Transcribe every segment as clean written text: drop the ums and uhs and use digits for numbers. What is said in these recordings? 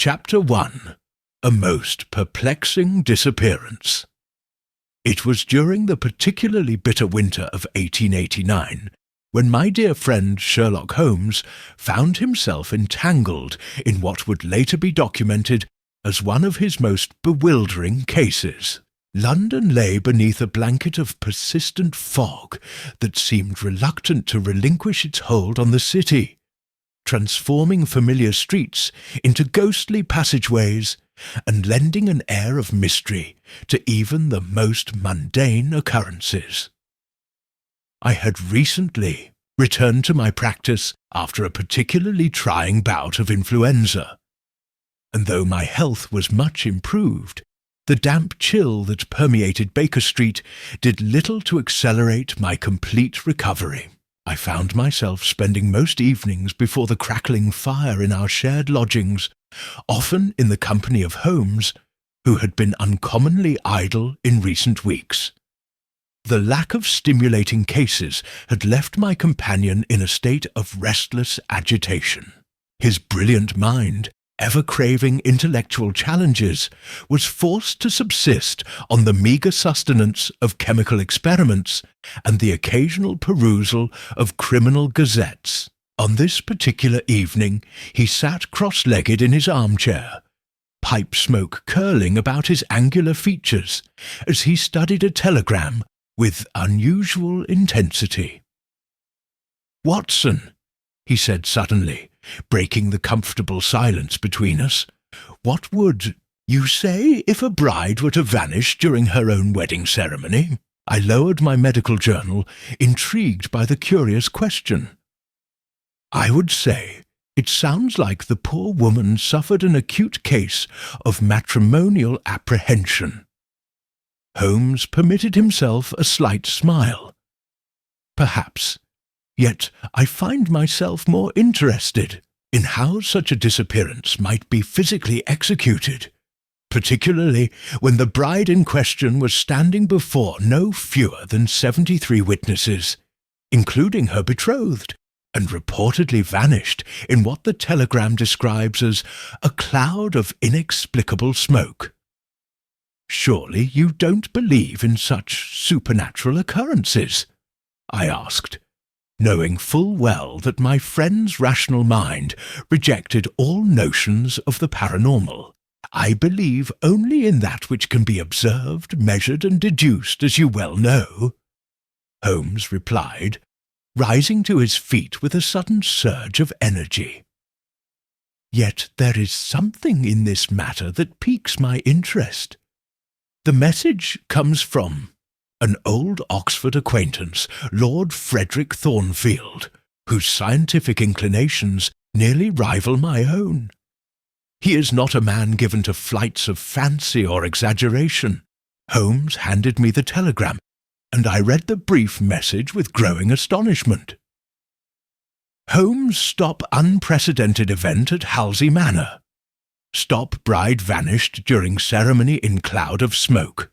Chapter 1. A Most Perplexing Disappearance. It was during the particularly bitter winter of 1889 when my dear friend Sherlock Holmes found himself entangled in what would later be documented as one of his most bewildering cases. London lay beneath a blanket of persistent fog that seemed reluctant to relinquish its hold on the city, transforming familiar streets into ghostly passageways and lending an air of mystery to even the most mundane occurrences. I had recently returned to my practice after a particularly trying bout of influenza, and though my health was much improved, the damp chill that permeated Baker Street did little to accelerate my complete recovery. I found myself spending most evenings before the crackling fire in our shared lodgings, often in the company of Holmes, who had been uncommonly idle in recent weeks. The lack of stimulating cases had left my companion in a state of restless agitation. His brilliant mind, ever craving intellectual challenges, was forced to subsist on the meagre sustenance of chemical experiments and the occasional perusal of criminal gazettes. On this particular evening he sat cross-legged in his armchair, pipe smoke curling about his angular features, as he studied a telegram with unusual intensity. "Watson," he said suddenly, breaking the comfortable silence between us, "what would you say if a bride were to vanish during her own wedding ceremony?" I lowered my medical journal, intrigued by the curious question. "I would say it sounds like the poor woman suffered an acute case of matrimonial apprehension." Holmes permitted himself a slight smile. "Perhaps. Yet I find myself more interested in how such a disappearance might be physically executed, particularly when the bride in question was standing before no fewer than 73 witnesses, including her betrothed, and reportedly vanished in what the telegram describes as a cloud of inexplicable smoke. Surely you don't believe in such supernatural occurrences?" I asked, knowing full well that my friend's rational mind rejected all notions of the paranormal. "I believe only in that which can be observed, measured, and deduced, as you well know," Holmes replied, rising to his feet with a sudden surge of energy. "Yet there is something in this matter that piques my interest. The message comes from an old Oxford acquaintance, Lord Frederick Thornfield, whose scientific inclinations nearly rival my own. He is not a man given to flights of fancy or exaggeration. Holmes handed me the telegram, and I read the brief message with growing astonishment. "Holmes stop unprecedented event at Halsey Manor. Stop bride vanished during ceremony in cloud of smoke.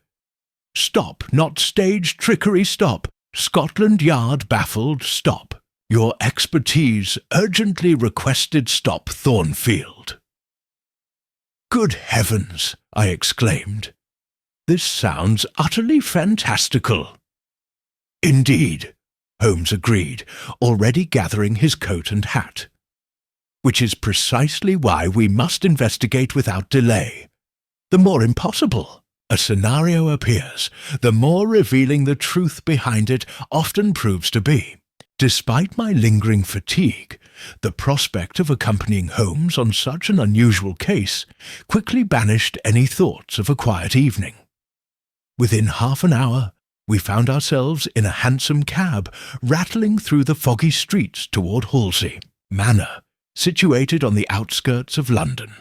Stop, not stage trickery, stop. Scotland Yard baffled, stop. Your expertise urgently requested, stop Thornfield." "Good heavens!" I exclaimed. "This sounds utterly fantastical." "Indeed," Holmes agreed, already gathering his coat and hat. "Which is precisely why we must investigate without delay. The more impossible a scenario appears, the more revealing the truth behind it often proves to be." Despite my lingering fatigue, the prospect of accompanying Holmes on such an unusual case quickly banished any thoughts of a quiet evening. Within half an hour, we found ourselves in a hansom cab rattling through the foggy streets toward Halsey Manor, situated on the outskirts of London.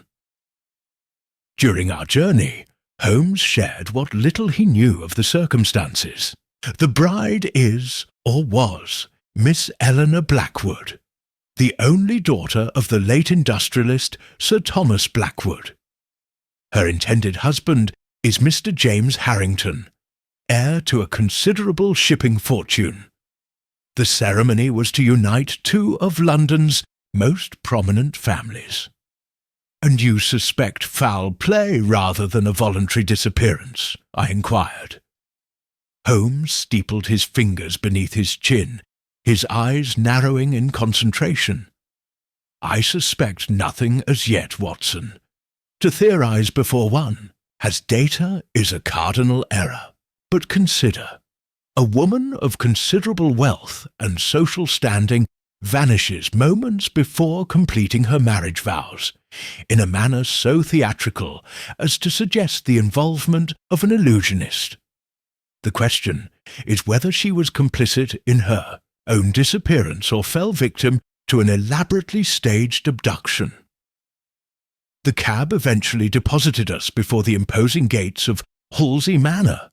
During our journey, Holmes shared what little he knew of the circumstances. The bride is, or was, Miss Eleanor Blackwood, the only daughter of the late industrialist Sir Thomas Blackwood. Her intended husband is Mr. James Harrington, heir to a considerable shipping fortune. The ceremony was to unite two of London's most prominent families. "And you suspect foul play rather than a voluntary disappearance?" I inquired. Holmes steepled his fingers beneath his chin, his eyes narrowing in concentration. "I suspect nothing as yet, Watson. To theorize before one, as data, is a cardinal error. But consider, a woman of considerable wealth and social standing vanishes moments before completing her marriage vows, in a manner so theatrical as to suggest the involvement of an illusionist. The question is whether she was complicit in her own disappearance or fell victim to an elaborately staged abduction. The cab eventually deposited us before the imposing gates of Halsey Manor,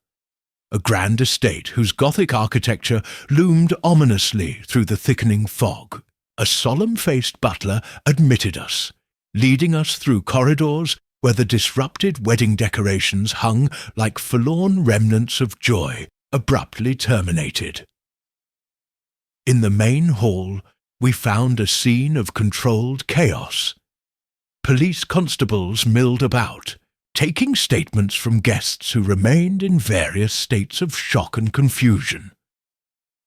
a grand estate whose Gothic architecture loomed ominously through the thickening fog. A solemn-faced butler admitted us, leading us through corridors where the disrupted wedding decorations hung like forlorn remnants of joy abruptly terminated. In the main hall, we found a scene of controlled chaos. Police constables milled about, taking statements from guests who remained in various states of shock and confusion.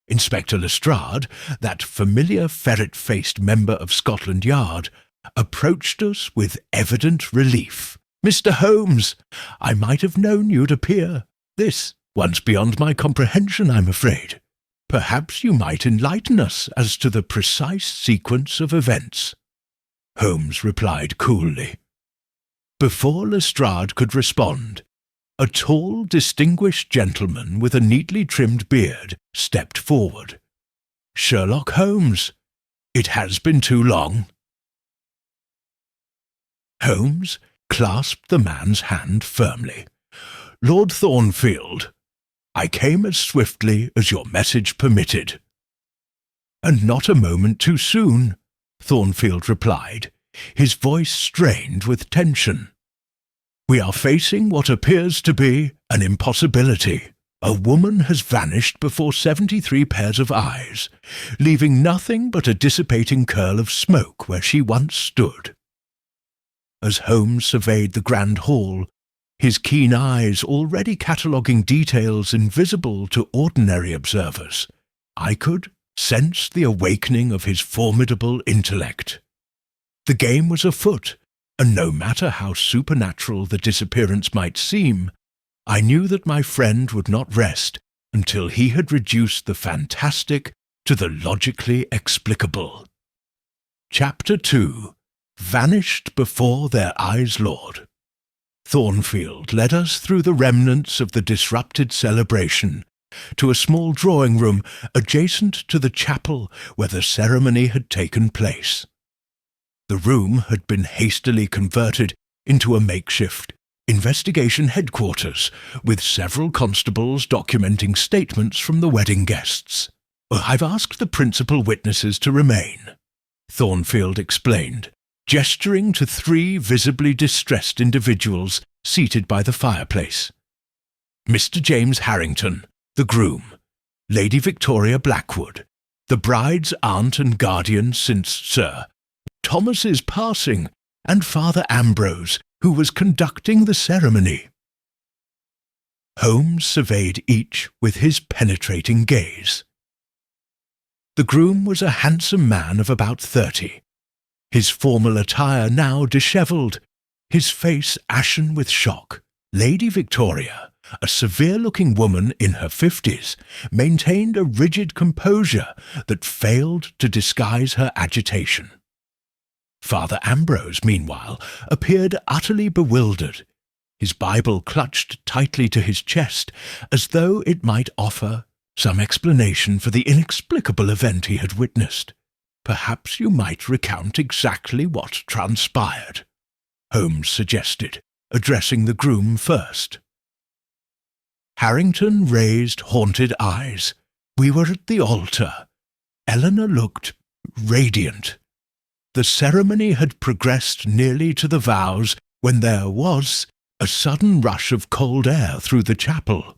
Inspector Lestrade, that familiar ferret-faced member of Scotland Yard, approached us with evident relief. "Mr. Holmes, I might have known you'd appear. This one's beyond my comprehension, I'm afraid. Perhaps you might enlighten us as to the precise sequence of events." Holmes replied coolly. Before Lestrade could respond, a tall, distinguished gentleman with a neatly trimmed beard stepped forward. "Sherlock Holmes. It has been too long." Holmes clasped the man's hand firmly. "Lord Thornfield, I came as swiftly as your message permitted." "And not a moment too soon," Thornfield replied, his voice strained with tension. "We are facing what appears to be an impossibility. A woman has vanished before 73 pairs of eyes, leaving nothing but a dissipating curl of smoke where she once stood." As Holmes surveyed the grand hall, his keen eyes already cataloguing details invisible to ordinary observers, I could sense the awakening of his formidable intellect. The game was afoot, and no matter how supernatural the disappearance might seem, I knew that my friend would not rest until he had reduced the fantastic to the logically explicable. Chapter 2. Vanished before their eyes, Lord. Thornfield led us through the remnants of the disrupted celebration to a small drawing-room adjacent to the chapel where the ceremony had taken place. The room had been hastily converted into a makeshift investigation headquarters, with several constables documenting statements from the wedding guests. "I've asked the principal witnesses to remain," Thornfield explained, gesturing to 3 visibly distressed individuals seated by the fireplace. "Mr. James Harrington, the groom, Lady Victoria Blackwood, the bride's aunt and guardian since Sir Thomas's passing, and Father Ambrose, who was conducting the ceremony." Holmes surveyed each with his penetrating gaze. The groom was a handsome man of about 30, his formal attire now dishevelled, his face ashen with shock. Lady Victoria, a severe-looking woman in her 50s, maintained a rigid composure that failed to disguise her agitation. Father Ambrose, meanwhile, appeared utterly bewildered, his Bible clutched tightly to his chest, as though it might offer some explanation for the inexplicable event he had witnessed. "Perhaps you might recount exactly what transpired," Holmes suggested, addressing the groom first. Harrington raised haunted eyes. "We were at the altar. Eleanor looked radiant. The ceremony had progressed nearly to the vows when there was a sudden rush of cold air through the chapel.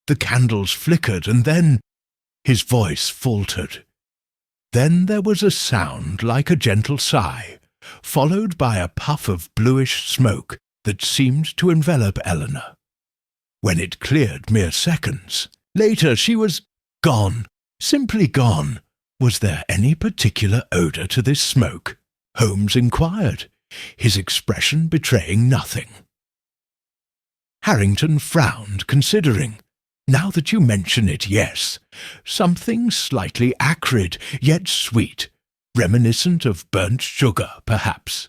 The candles flickered, and then—" His voice faltered. "Then there was a sound like a gentle sigh, followed by a puff of bluish smoke that seemed to envelop Eleanor. When it cleared mere seconds, later she was gone, simply gone. Was there any particular odour to this smoke? Holmes inquired, his expression betraying nothing. Harrington frowned, considering. Now that you mention it, yes. Something slightly acrid, yet sweet, reminiscent of burnt sugar, perhaps.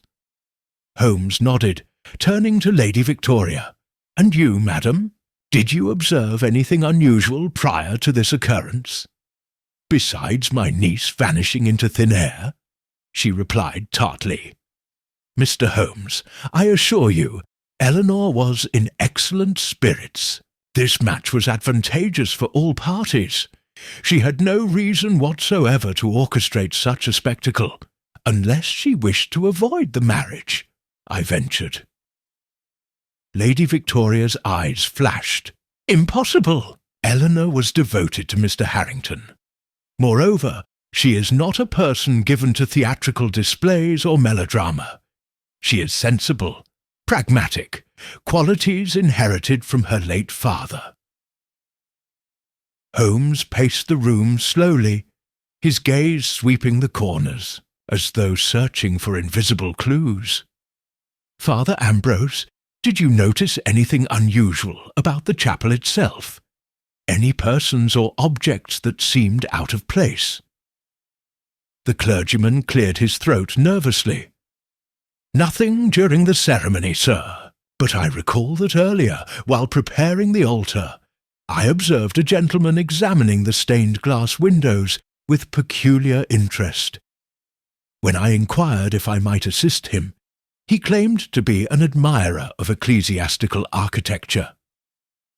Holmes nodded, turning to Lady Victoria. And you, madam? Did you observe anything unusual prior to this occurrence? Besides my niece vanishing into thin air? She replied tartly. Mr. Holmes, I assure you, Eleanor was in excellent spirits. This match was advantageous for all parties. She had no reason whatsoever to orchestrate such a spectacle, unless she wished to avoid the marriage, I ventured. Lady Victoria's eyes flashed. Impossible! Eleanor was devoted to Mr. Harrington. Moreover, she is not a person given to theatrical displays or melodrama. She is sensible, pragmatic, qualities inherited from her late father. Holmes paced the room slowly, his gaze sweeping the corners, as though searching for invisible clues. Father Ambrose, did you notice anything unusual about the chapel itself? Any persons or objects that seemed out of place? The clergyman cleared his throat nervously. Nothing during the ceremony, sir, but I recall that earlier, while preparing the altar, I observed a gentleman examining the stained glass windows with peculiar interest. When I inquired if I might assist him, he claimed to be an admirer of ecclesiastical architecture.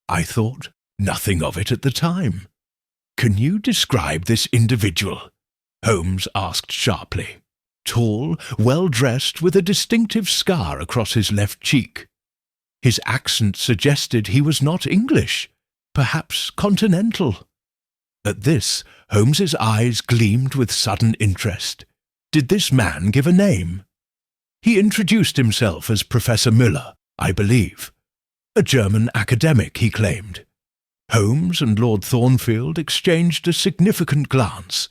I thought nothing of it at the time. Can you describe this individual? Holmes asked sharply. Tall, well-dressed, with a distinctive scar across his left cheek. His accent suggested he was not English, perhaps continental. At this, Holmes's eyes gleamed with sudden interest. Did this man give a name? He introduced himself as Professor Müller, I believe. A German academic, he claimed. Holmes and Lord Thornfield exchanged a significant glance,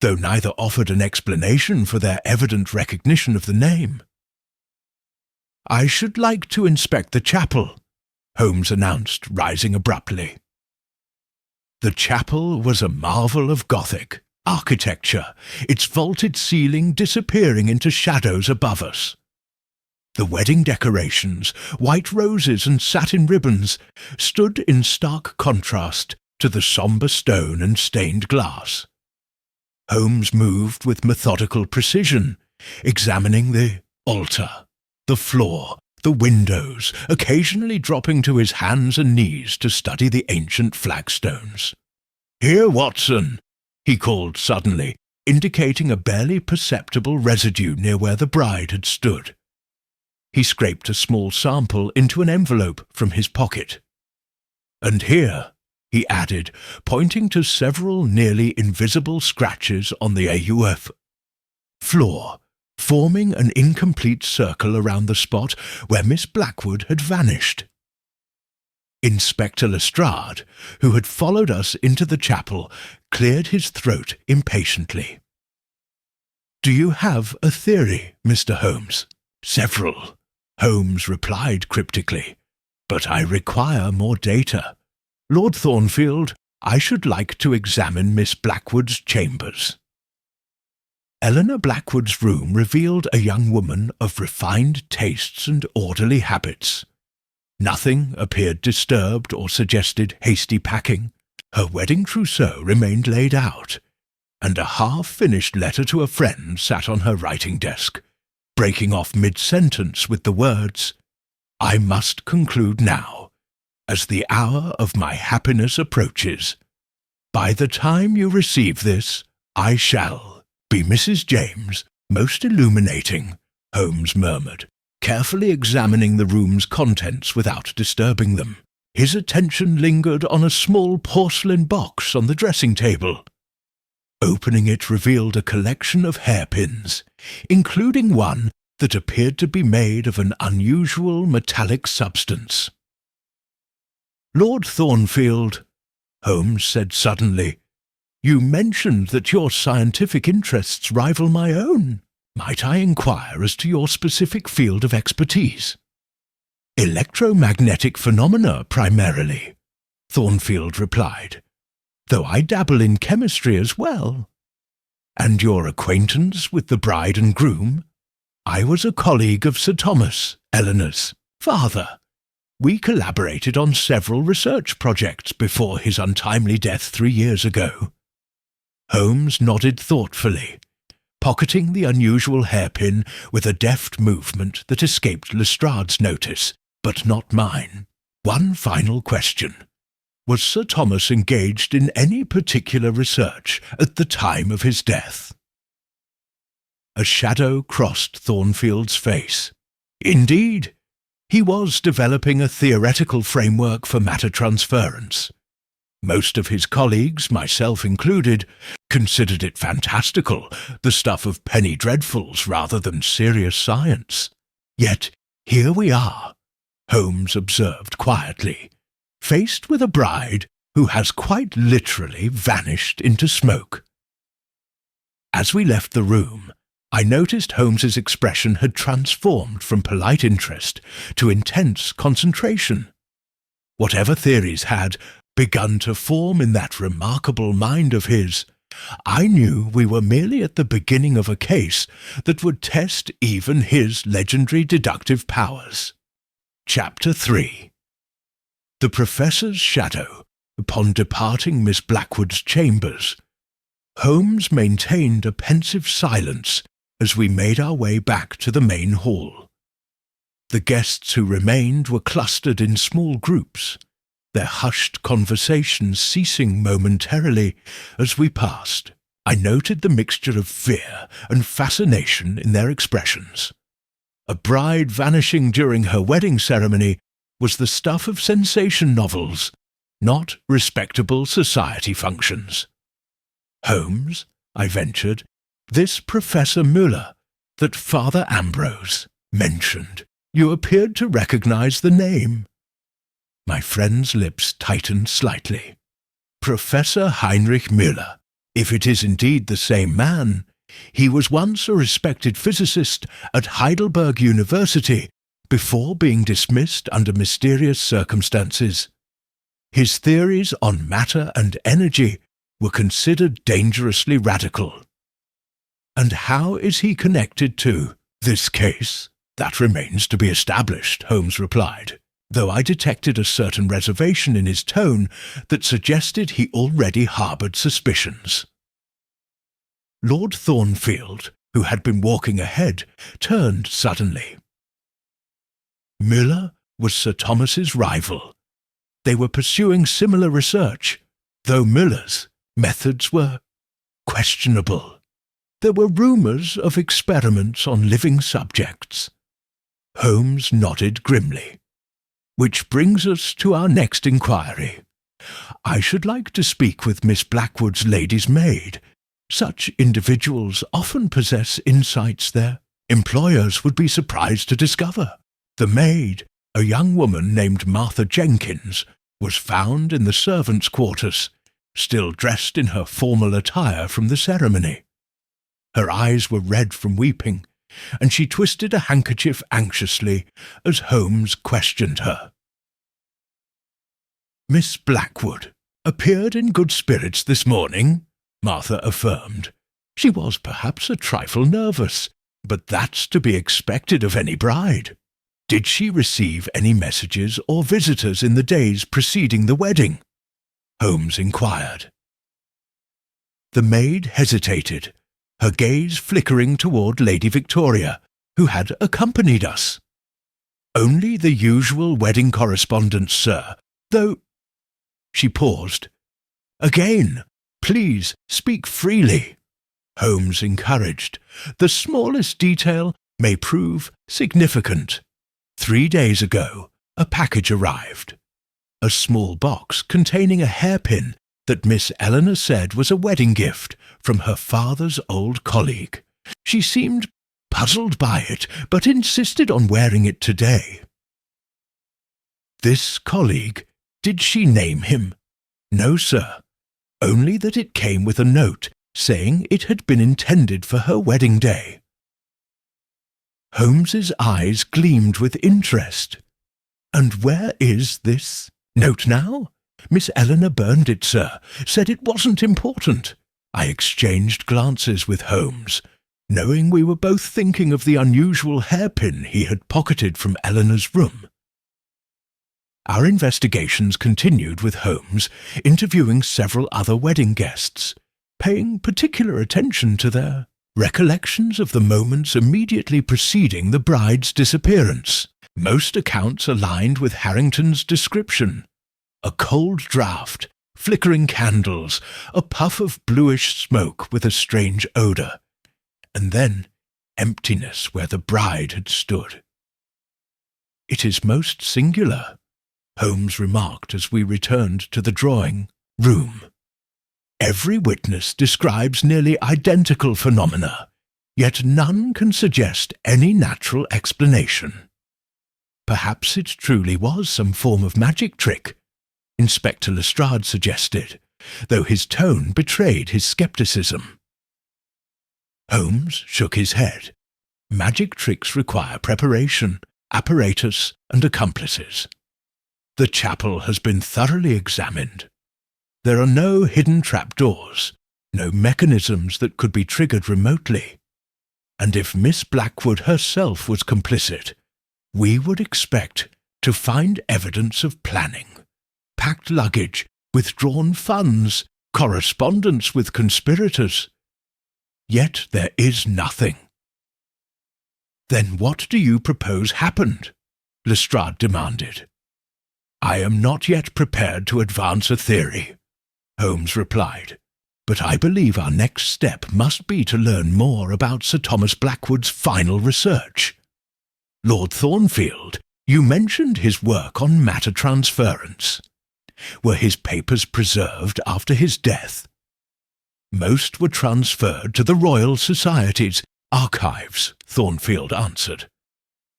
though neither offered an explanation for their evident recognition of the name. I should like to inspect the chapel, Holmes announced, rising abruptly. The chapel was a marvel of Gothic architecture, its vaulted ceiling disappearing into shadows above us. The wedding decorations, white roses and satin ribbons, stood in stark contrast to the sombre stone and stained glass. Holmes moved with methodical precision, examining the altar, the floor, the windows, occasionally dropping to his hands and knees to study the ancient flagstones. "Here, Watson," he called suddenly, indicating a barely perceptible residue near where the bride had stood. He scraped a small sample into an envelope from his pocket. "And here," he added, pointing to several nearly invisible scratches on the AUF floor, forming an incomplete circle around the spot where Miss Blackwood had vanished. Inspector Lestrade, who had followed us into the chapel, cleared his throat impatiently. "Do you have a theory, Mr. Holmes?" "Several," Holmes replied cryptically, "but I require more data. Lord Thornfield, I should like to examine Miss Blackwood's chambers." Eleanor Blackwood's room revealed a young woman of refined tastes and orderly habits. Nothing appeared disturbed or suggested hasty packing. Her wedding trousseau remained laid out, and a half-finished letter to a friend sat on her writing desk, breaking off mid-sentence with the words, "I must conclude now, as the hour of my happiness approaches. By the time you receive this, I shall be Mrs. James, most illuminating," Holmes murmured, carefully examining the room's contents without disturbing them. His attention lingered on a small porcelain box on the dressing table. Opening it revealed a collection of hairpins, including one that appeared to be made of an unusual metallic substance. "Lord Thornfield," Holmes said suddenly, "you mentioned that your scientific interests rival my own. Might I inquire as to your specific field of expertise?" "Electromagnetic phenomena, primarily," Thornfield replied, "though I dabble in chemistry as well." "And your acquaintance with the bride and groom?" "I was a colleague of Sir Thomas, Eleanor's father. We collaborated on several research projects before his untimely death 3 years ago." Holmes nodded thoughtfully, pocketing the unusual hairpin with a deft movement that escaped Lestrade's notice, but not mine. "One final question. Was Sir Thomas engaged in any particular research at the time of his death?" A shadow crossed Thornfield's face. "Indeed, he was developing a theoretical framework for matter transference. Most of his colleagues, myself included, considered it fantastical, the stuff of penny dreadfuls rather than serious science. Yet here we are," Holmes observed quietly, "faced with a bride who has quite literally vanished into smoke." As we left the room, I noticed Holmes's expression had transformed from polite interest to intense concentration. Whatever theories had begun to form in that remarkable mind of his, I knew we were merely at the beginning of a case that would test even his legendary deductive powers. Chapter 3. The Professor's shadow upon departing Miss Blackwood's chambers. Holmes maintained a pensive silence as we made our way back to the main hall. The guests who remained were clustered in small groups, their hushed conversations ceasing momentarily as we passed. I noted the mixture of fear and fascination in their expressions. A bride vanishing during her wedding ceremony was the stuff of sensation novels, not respectable society functions. "Holmes," I ventured, "this Professor Müller, that Father Ambrose mentioned, you appeared to recognize the name." My friend's lips tightened slightly. "Professor Heinrich Müller, if it is indeed the same man. He was once a respected physicist at Heidelberg University before being dismissed under mysterious circumstances. His theories on matter and energy were considered dangerously radical." "And how is he connected to this case?" "That remains to be established," Holmes replied, though I detected a certain reservation in his tone that suggested he already harboured suspicions. Lord Thornfield, who had been walking ahead, turned suddenly. Müller was Sir Thomas's rival. They were pursuing similar research, though Müller's methods were questionable. There were rumours of experiments on living subjects. Holmes nodded grimly. "Which brings us to our next inquiry. I should like to speak with Miss Blackwood's lady's maid. Such individuals often possess insights their employers would be surprised to discover. The maid, a young woman named Martha Jenkins, was found in the servants' quarters, still dressed in her formal attire from the ceremony. Her eyes were red from weeping, and she twisted a handkerchief anxiously as Holmes questioned her. "Miss Blackwood appeared in good spirits this morning," Martha affirmed. "She was perhaps a trifle nervous, but that's to be expected of any bride. Did she receive any messages or visitors in the days preceding the wedding?" Holmes inquired. The maid hesitated, her gaze flickering toward Lady Victoria, who had accompanied us. "Only the usual wedding correspondence, sir, though—" She paused. "Again, please speak freely," Holmes encouraged. "The smallest detail may prove significant. 3 days ago, a package arrived. A small box containing a hairpin that Miss Eleanor said was a wedding gift from her father's old colleague. She seemed puzzled by it, but insisted on wearing it today. This colleague, did she name him? No, sir, only that it came with a note saying it had been intended for her wedding day. Holmes's eyes gleamed with interest. And where is this note now? Miss Eleanor burned it, sir, said it wasn't important. I exchanged glances with Holmes, knowing we were both thinking of the unusual hairpin he had pocketed from Eleanor's room. Our investigations continued with Holmes interviewing several other wedding guests, paying particular attention to their recollections of the moments immediately preceding the bride's disappearance. Most accounts aligned with Harrington's description. A cold draught, flickering candles, a puff of bluish smoke with a strange odour, and then emptiness where the bride had stood. "It is most singular," Holmes remarked as we returned to the drawing room. "Every witness describes nearly identical phenomena, yet none can suggest any natural explanation. Perhaps it truly was some form of magic trick," Inspector Lestrade suggested, though his tone betrayed his scepticism. Holmes shook his head. Magic tricks require preparation, apparatus, and accomplices. The chapel has been thoroughly examined. There are no hidden trapdoors, no mechanisms that could be triggered remotely. And if Miss Blackwood herself was complicit, we would expect to find evidence of planning, packed luggage, withdrawn funds, correspondence with conspirators. Yet there is nothing. "Then what do you propose happened?" Lestrade demanded. "I am not yet prepared to advance a theory," Holmes replied, "but I believe our next step must be to learn more about Sir Thomas Blackwood's final research. Lord Thornfield, you mentioned his work on matter transference. Were his papers preserved after his death?" "Most were transferred to the Royal Society's archives," Thornfield answered,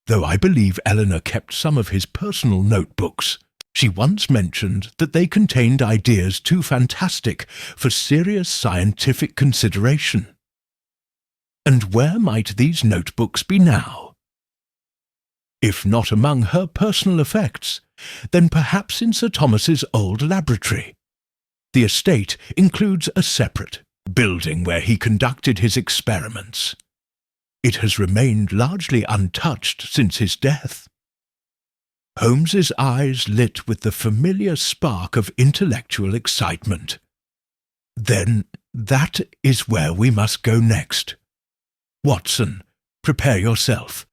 "though I believe Eleanor kept some of his personal notebooks. She once mentioned that they contained ideas too fantastic for serious scientific consideration." "And where might these notebooks be now?" "If not among her personal effects, then perhaps in Sir Thomas's old laboratory. The estate includes a separate building where he conducted his experiments. It has remained largely untouched since his death." Holmes's eyes lit with the familiar spark of intellectual excitement. "Then that is where we must go next. Watson, prepare yourself.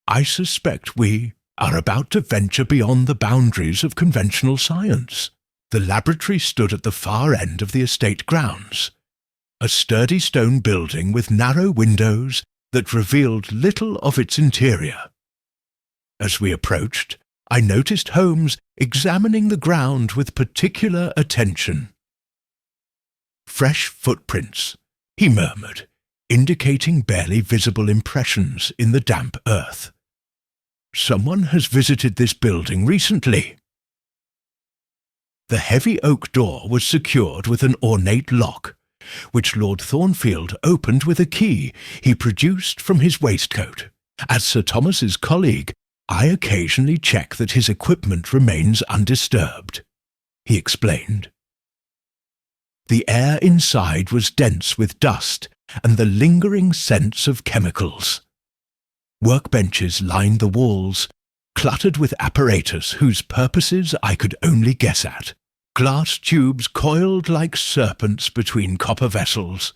I suspect we are about to venture beyond the boundaries of conventional science." The laboratory stood at the far end of the estate grounds, a sturdy stone building with narrow windows that revealed little of its interior. As we approached, I noticed Holmes examining the ground with particular attention. "Fresh footprints," he murmured, indicating barely visible impressions in the damp earth. "Someone has visited this building recently." The heavy oak door was secured with an ornate lock, which Lord Thornfield opened with a key he produced from his waistcoat. As Sir Thomas's colleague, I occasionally check that his equipment remains undisturbed, he explained. The air inside was dense with dust and the lingering scents of chemicals. Workbenches lined the walls, cluttered with apparatus whose purposes I could only guess at. Glass tubes coiled like serpents between copper vessels,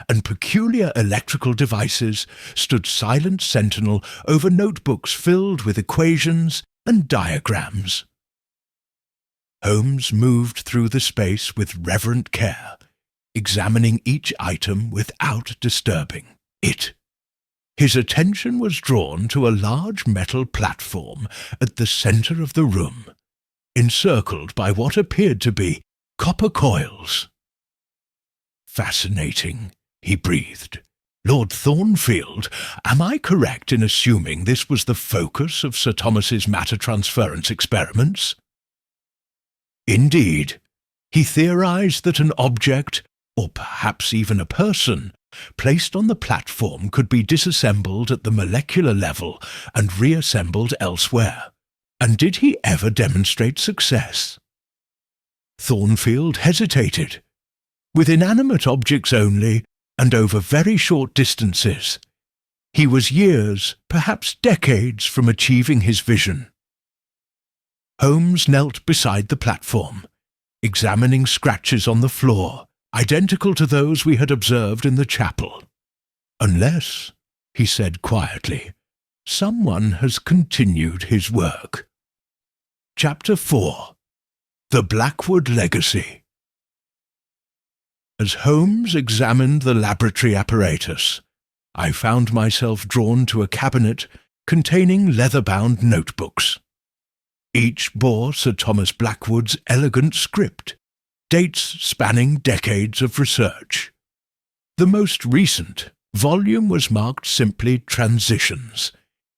and peculiar electrical devices stood silent sentinel over notebooks filled with equations and diagrams. Holmes moved through the space with reverent care, examining each item without disturbing it. His attention was drawn to a large metal platform at the centre of the room, encircled by what appeared to be copper coils. "Fascinating," he breathed, Lord Thornfield, am I correct in assuming this was the focus of Sir Thomas's matter transference experiments? Indeed. He theorized that an object, or perhaps even a person, placed on the platform could be disassembled at the molecular level and reassembled elsewhere. And did he ever demonstrate success? Thornfield hesitated. With inanimate objects only, and over very short distances, he was years, perhaps decades, from achieving his vision. Holmes knelt beside the platform, examining scratches on the floor, identical to those we had observed in the chapel. Unless, he said quietly, someone has continued his work. Chapter 4. The Blackwood Legacy. As Holmes examined the laboratory apparatus, I found myself drawn to a cabinet containing leather-bound notebooks. Each bore Sir Thomas Blackwood's elegant script, dates spanning decades of research. The most recent volume was marked simply Transitions,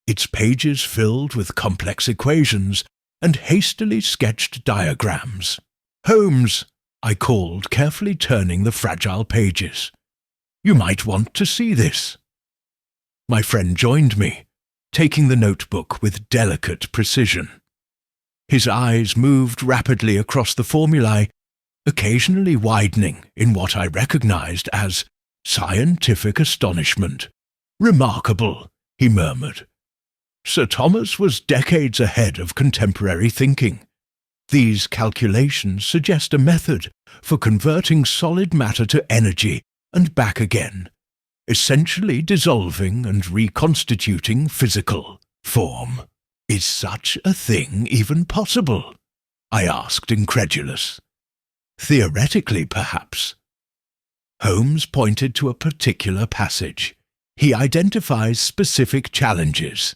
its pages filled with complex equations and hastily sketched diagrams. "Holmes," I called, carefully turning the fragile pages. "You might want to see this." My friend joined me, taking the notebook with delicate precision. His eyes moved rapidly across the formulae, occasionally widening in what I recognized as scientific astonishment. "Remarkable," he murmured. "Sir Thomas was decades ahead of contemporary thinking. These calculations suggest a method for converting solid matter to energy and back again, essentially dissolving and reconstituting physical form. Is such a thing even possible?" I asked, incredulous. "Theoretically, perhaps." Holmes pointed to a particular passage. He identifies specific challenges,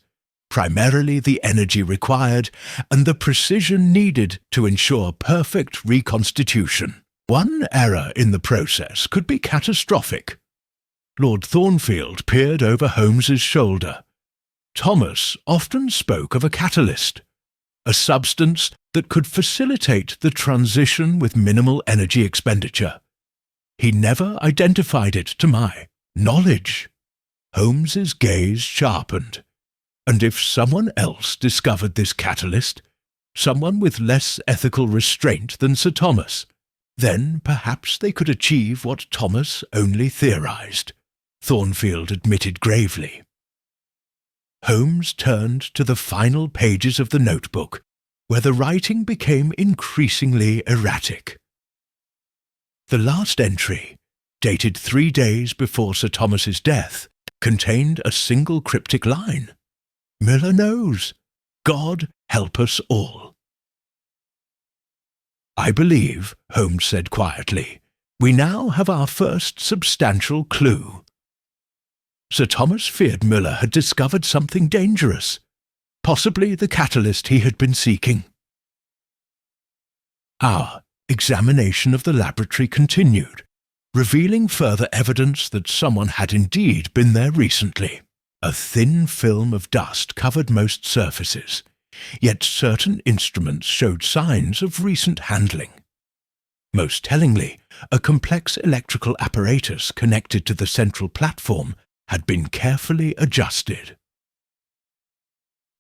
primarily the energy required and the precision needed to ensure perfect reconstitution. One error in the process could be catastrophic. Lord Thornfield peered over Holmes's shoulder. Thomas often spoke of a catalyst, a substance that could facilitate the transition with minimal energy expenditure. He never identified it to my knowledge. Holmes's gaze sharpened. And if someone else discovered this catalyst, someone with less ethical restraint than Sir Thomas, then perhaps they could achieve what Thomas only theorized, Thornfield admitted gravely. Holmes turned to the final pages of the notebook, where the writing became increasingly erratic. The last entry, dated 3 days before Sir Thomas's death, contained a single cryptic line. "Miller knows. God help us all." "I believe," Holmes said quietly, "we now have our first substantial clue." Sir Thomas feared Müller had discovered something dangerous, possibly the catalyst he had been seeking. Our examination of the laboratory continued, revealing further evidence that someone had indeed been there recently. A thin film of dust covered most surfaces, yet certain instruments showed signs of recent handling. Most tellingly, a complex electrical apparatus connected to the central platform had been carefully adjusted.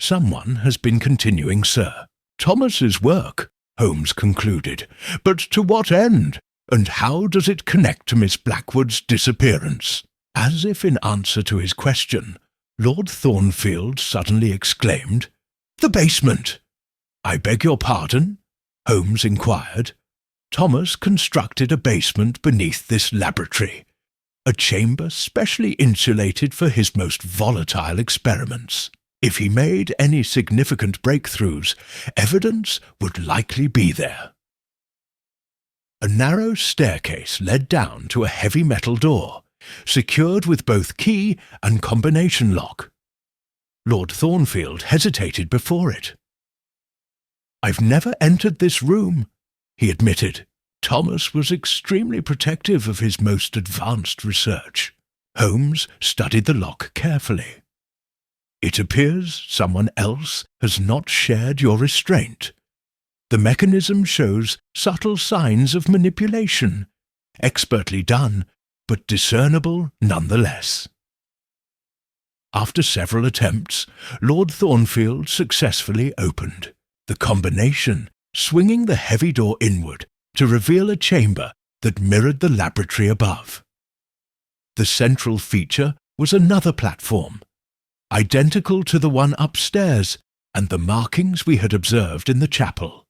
"Someone has been continuing Sir Thomas's work," Holmes concluded. "But to what end? And how does it connect to Miss Blackwood's disappearance?" As if in answer to his question, Lord Thornfield suddenly exclaimed, "The basement!" "I beg your pardon?" Holmes inquired. "Thomas constructed a basement beneath this laboratory, a chamber specially insulated for his most volatile experiments. If he made any significant breakthroughs, evidence would likely be there." A narrow staircase led down to a heavy metal door, secured with both key and combination lock. Lord Thornfield hesitated before it. "I've never entered this room," he admitted. "Thomas was extremely protective of his most advanced research." Holmes studied the lock carefully. It appears someone else has not shared your restraint. The mechanism shows subtle signs of manipulation, expertly done, but discernible nonetheless. After several attempts, Lord Thornfield successfully opened, the combination swinging the heavy door inward to reveal a chamber that mirrored the laboratory above. The central feature was another platform, identical to the one upstairs and the markings we had observed in the chapel.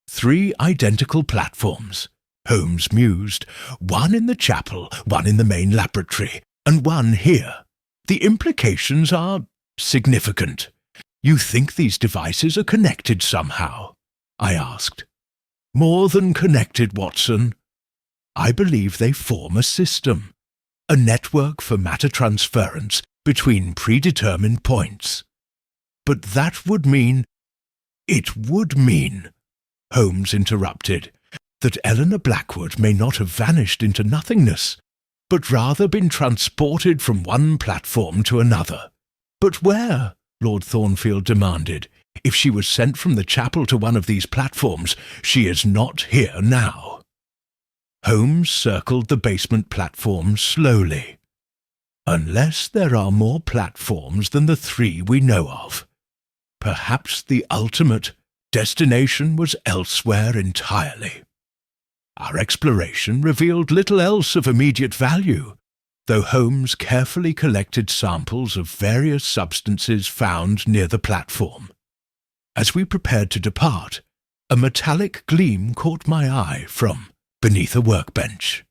3 identical platforms, Holmes mused, one in the chapel, one in the main laboratory, and one here. The implications are significant. You think these devices are connected somehow? I asked. More than connected, Watson. I believe they form a system, a network for matter transference between predetermined points. But that would mean— It would mean, Holmes interrupted, that Eleanor Blackwood may not have vanished into nothingness, but rather been transported from one platform to another. But where? Lord Thornfield demanded. If she was sent from the chapel to one of these platforms, she is not here now. Holmes circled the basement platform slowly. Unless there are more platforms than the 3 we know of. Perhaps the ultimate destination was elsewhere entirely. Our exploration revealed little else of immediate value, though Holmes carefully collected samples of various substances found near the platform. As we prepared to depart, a metallic gleam caught my eye from beneath a workbench.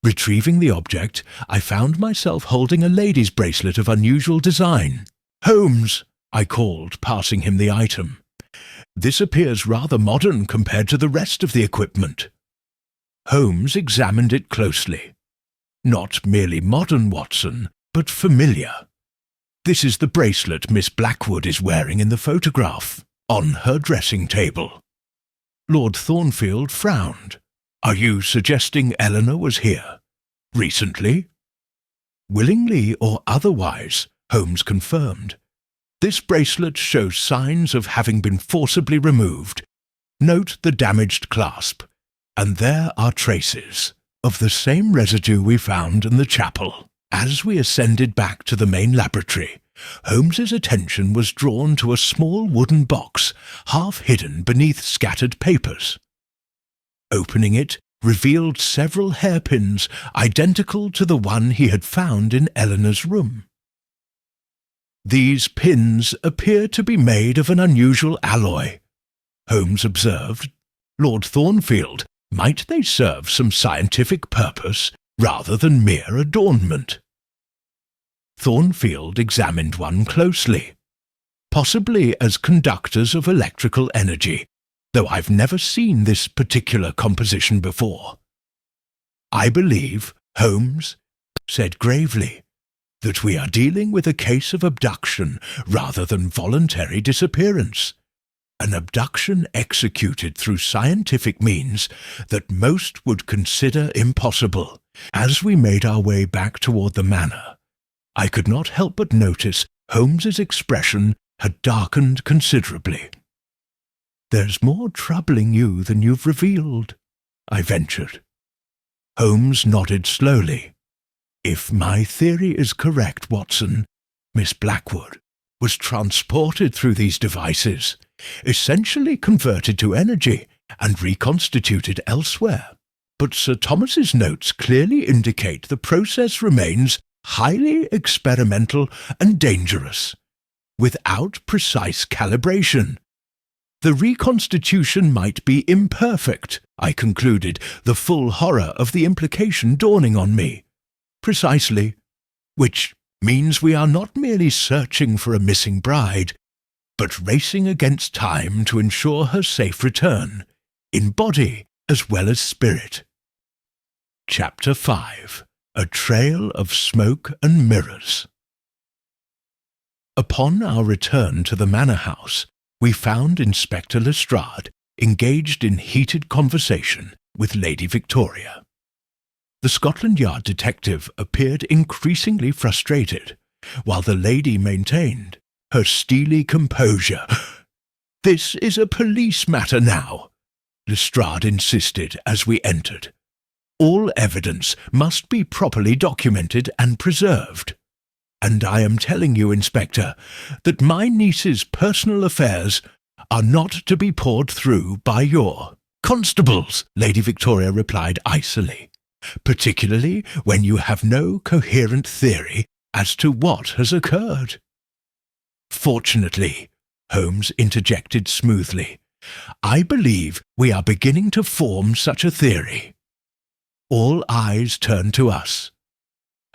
Retrieving the object, I found myself holding a lady's bracelet of unusual design. "Holmes!" I called, passing him the item. "This appears rather modern compared to the rest of the equipment." Holmes examined it closely. "Not merely modern, Watson, but familiar. This is the bracelet Miss Blackwood is wearing in the photograph, on her dressing table." Lord Thornfield frowned. "Are you suggesting Eleanor was here? Recently?" "Willingly or otherwise," Holmes confirmed. "This bracelet shows signs of having been forcibly removed. Note the damaged clasp, and there are traces of the same residue we found in the chapel." As we ascended back to the main laboratory, Holmes's attention was drawn to a small wooden box, half hidden beneath scattered papers. Opening it revealed several hairpins identical to the one he had found in Eleanor's room. "These pins appear to be made of an unusual alloy," Holmes observed. "Lord Thornfield, might they serve some scientific purpose rather than mere adornment?" Thornfield examined one closely. "Possibly as conductors of electrical energy, though I've never seen this particular composition before." "I believe," Holmes said gravely, "that we are dealing with a case of abduction rather than voluntary disappearance. An abduction executed through scientific means that most would consider impossible." As we made our way back toward the manor, I could not help but notice Holmes's expression had darkened considerably. "There's more troubling you than you've revealed," I ventured. Holmes nodded slowly. "If my theory is correct, Watson, Miss Blackwood was transported through these devices, essentially converted to energy and reconstituted elsewhere. But Sir Thomas's notes clearly indicate the process remains highly experimental and dangerous, without precise calibration. The reconstitution might be imperfect," I concluded, the full horror of the implication dawning on me. "Precisely. Which means we are not merely searching for a missing bride, but racing against time to ensure her safe return, in body as well as spirit." Chapter 5. A Trail of Smoke and Mirrors. Upon our return to the manor house, we found Inspector Lestrade engaged in heated conversation with Lady Victoria. The Scotland Yard detective appeared increasingly frustrated, while the lady maintained her steely composure. "This is a police matter now," Lestrade insisted as we entered. "All evidence must be properly documented and preserved. And I am telling you, Inspector, that my niece's personal affairs are not to be poured through by your constables," Lady Victoria replied icily, "particularly when you have no coherent theory as to what has occurred." "Fortunately," Holmes interjected smoothly, "I believe we are beginning to form such a theory." All eyes turned to us.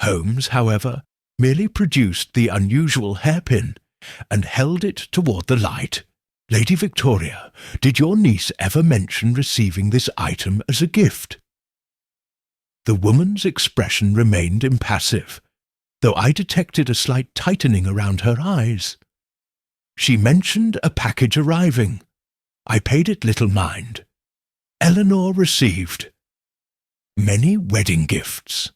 Holmes, however, merely produced the unusual hairpin and held it toward the light. "Lady Victoria, did your niece ever mention receiving this item as a gift?" The woman's expression remained impassive, though I detected a slight tightening around her eyes. "She mentioned a package arriving. I paid it little mind. Eleanor received many wedding gifts.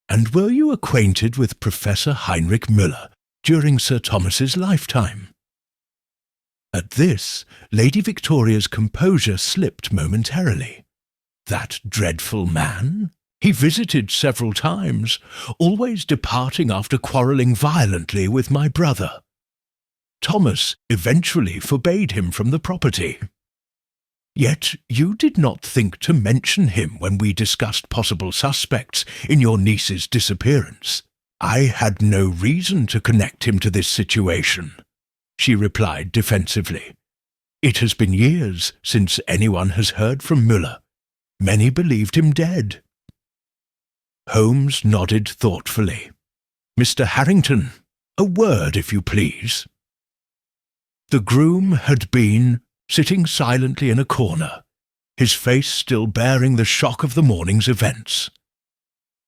And were you acquainted with Professor Heinrich Müller during Sir Thomas's lifetime?" At this, Lady Victoria's composure slipped momentarily. "That dreadful man? He visited several times, always departing after quarrelling violently with my brother. Thomas eventually forbade him from the property. Yet you did not think to mention him when we discussed possible suspects in your niece's disappearance." "I had no reason to connect him to this situation," she replied defensively. "It has been years since anyone has heard from Müller. Many believed him dead." Holmes nodded thoughtfully. "Mr. Harrington, a word, if you please." The groom had been sitting silently in a corner, his face still bearing the shock of the morning's events.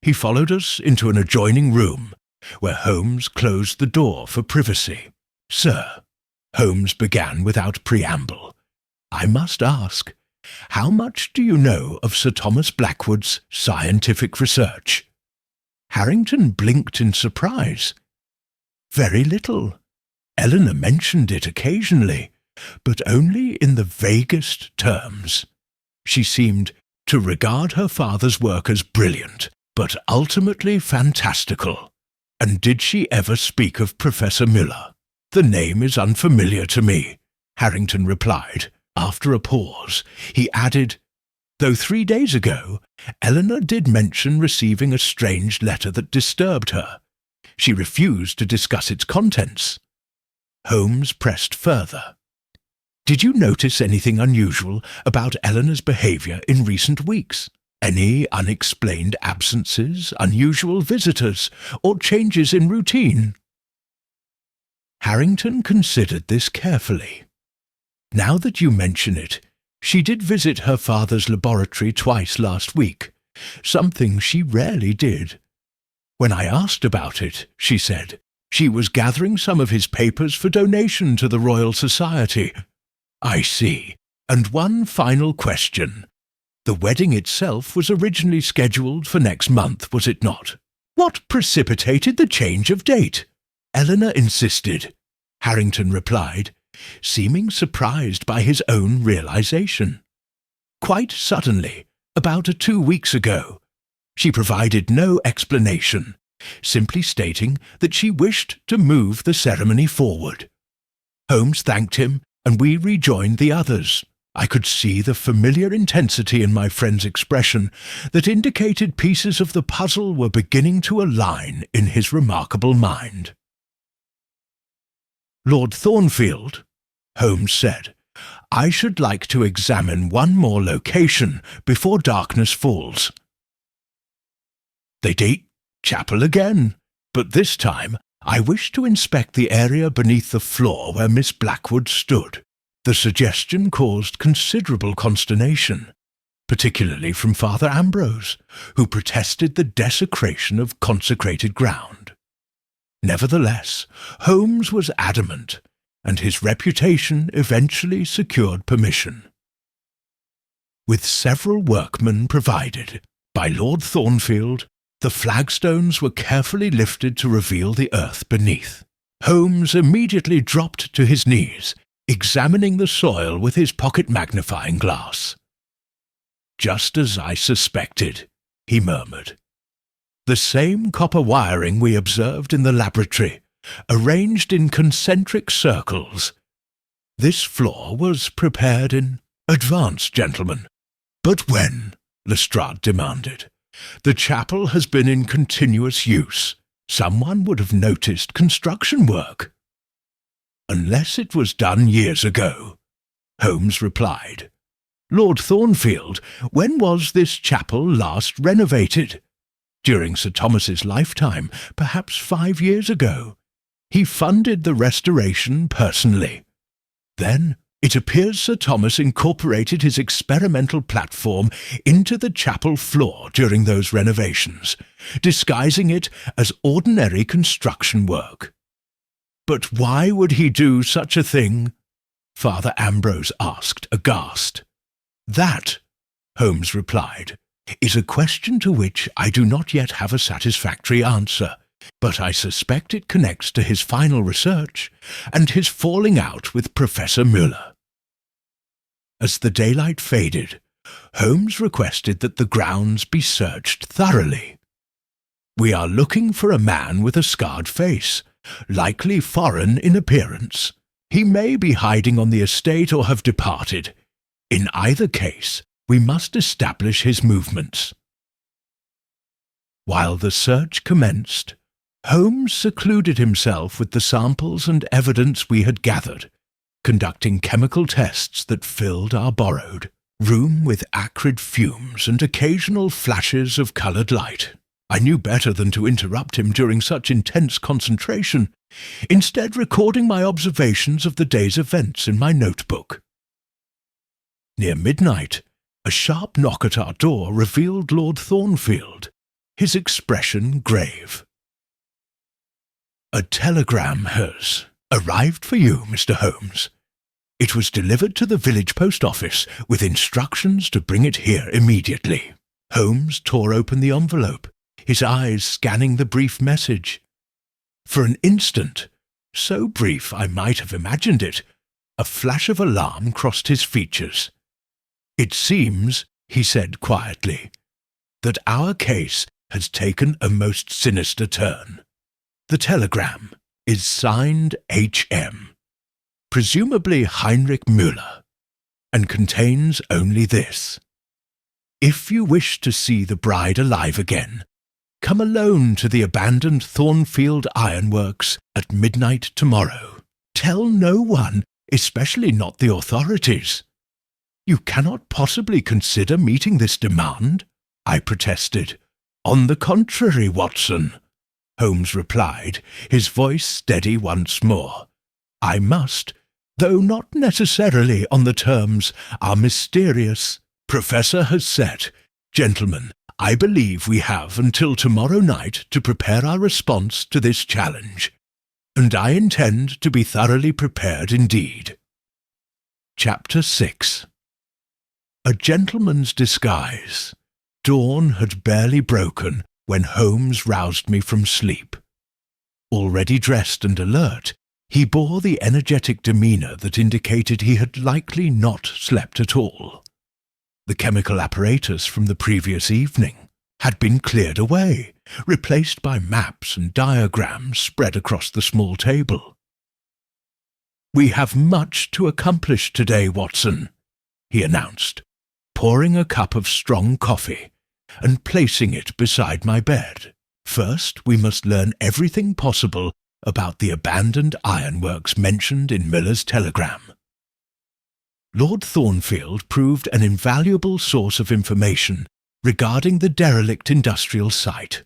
He followed us into an adjoining room, where Holmes closed the door for privacy. "Sir," Holmes began without preamble, "I must ask, how much do you know of Sir Thomas Blackwood's scientific research?" Harrington blinked in surprise. "Very little. Eleanor mentioned it occasionally, but only in the vaguest terms. She seemed to regard her father's work as brilliant, but ultimately fantastical. And did she ever speak of Professor Müller?" "The name is unfamiliar to me," Harrington replied. After a pause, he added, "Though 3 days ago, Eleanor did mention receiving a strange letter that disturbed her. She refused to discuss its contents." Holmes pressed further. "Did you notice anything unusual about Eleanor's behaviour in recent weeks? Any unexplained absences, unusual visitors, or changes in routine?" Harrington considered this carefully. "Now that you mention it, she did visit her father's laboratory twice last week, something she rarely did. When I asked about it, she said she was gathering some of his papers for donation to the Royal Society." "I see. And one final question. The wedding itself was originally scheduled for next month, was it not? What precipitated the change of date?" "Eleanor insisted," Harrington replied, seeming surprised by his own realization. "Quite suddenly, about 2 weeks ago. She provided no explanation, simply stating that she wished to move the ceremony forward. Holmes thanked him, and we rejoined the others. I could see the familiar intensity in my friend's expression that indicated pieces of the puzzle were beginning to align in his remarkable mind. "Lord Thornfield," Holmes said, "I should like to examine one more location before darkness falls." They did chapel again, but this time I wish to inspect the area beneath the floor where Miss Blackwood stood. The suggestion caused considerable consternation, particularly from Father Ambrose, who protested the desecration of consecrated ground. Nevertheless, Holmes was adamant, and his reputation eventually secured permission. With several workmen provided, By Lord Thornfield, the flagstones were carefully lifted to reveal the earth beneath. Holmes immediately dropped to his knees, examining the soil with his pocket magnifying glass. "Just as I suspected," he murmured. "The same copper wiring we observed in the laboratory, arranged in concentric circles. This floor was prepared in advance, gentlemen." "But when?" Lestrade demanded. "The chapel has been in continuous use. Someone would have noticed construction work." "Unless it was done years ago," Holmes replied. "Lord Thornfield, when was this chapel last renovated?" "During Sir Thomas's lifetime, perhaps 5 years ago. He funded the restoration personally. Then it appears Sir Thomas incorporated his experimental platform into the chapel floor during those renovations, disguising it as ordinary construction work." "But why would he do such a thing?" Father Ambrose asked, aghast. "That," Holmes replied, "is a question to which I do not yet have a satisfactory answer, but I suspect it connects to his final research and his falling out with Professor Müller." As the daylight faded, Holmes requested that the grounds be searched thoroughly. "We are looking for a man with a scarred face, likely foreign in appearance. He may be hiding on the estate or have departed. In either case, we must establish his movements." While the search commenced, Holmes secluded himself with the samples and evidence we had gathered, conducting chemical tests that filled our borrowed room with acrid fumes and occasional flashes of coloured light. I knew better than to interrupt him during such intense concentration, instead recording my observations of the day's events in my notebook. Near midnight, a sharp knock at our door revealed Lord Thornfield, his expression grave. "A telegram has arrived for you, Mr. Holmes. It was delivered to the village post office with instructions to bring it here immediately." Holmes tore open the envelope, his eyes scanning the brief message. For an instant, so brief I might have imagined it, a flash of alarm crossed his features. "It seems," he said quietly, "that our case has taken a most sinister turn. The telegram is signed H.M., presumably Heinrich Müller, and contains only this: 'If you wish to see the bride alive again, come alone to the abandoned Thornfield Ironworks at midnight tomorrow. Tell no one, especially not the authorities.' You cannot possibly consider meeting this demand?" I protested. "On the contrary, Watson," Holmes replied, his voice steady once more. "I must, though not necessarily on the terms our mysterious professor has set. Gentlemen, I believe we have until tomorrow night to prepare our response to this challenge, and I intend to be thoroughly prepared indeed." Chapter 6. A gentleman's disguise. Dawn had barely broken when Holmes roused me from sleep. Already dressed and alert, he bore the energetic demeanour that indicated he had likely not slept at all. The chemical apparatus from the previous evening had been cleared away, replaced by maps and diagrams spread across the small table. "We have much to accomplish today, Watson," he announced, pouring a cup of strong coffee and placing it beside my bed. "First, we must learn everything possible about the abandoned ironworks mentioned in Müller's telegram." Lord Thornfield proved an invaluable source of information regarding the derelict industrial site.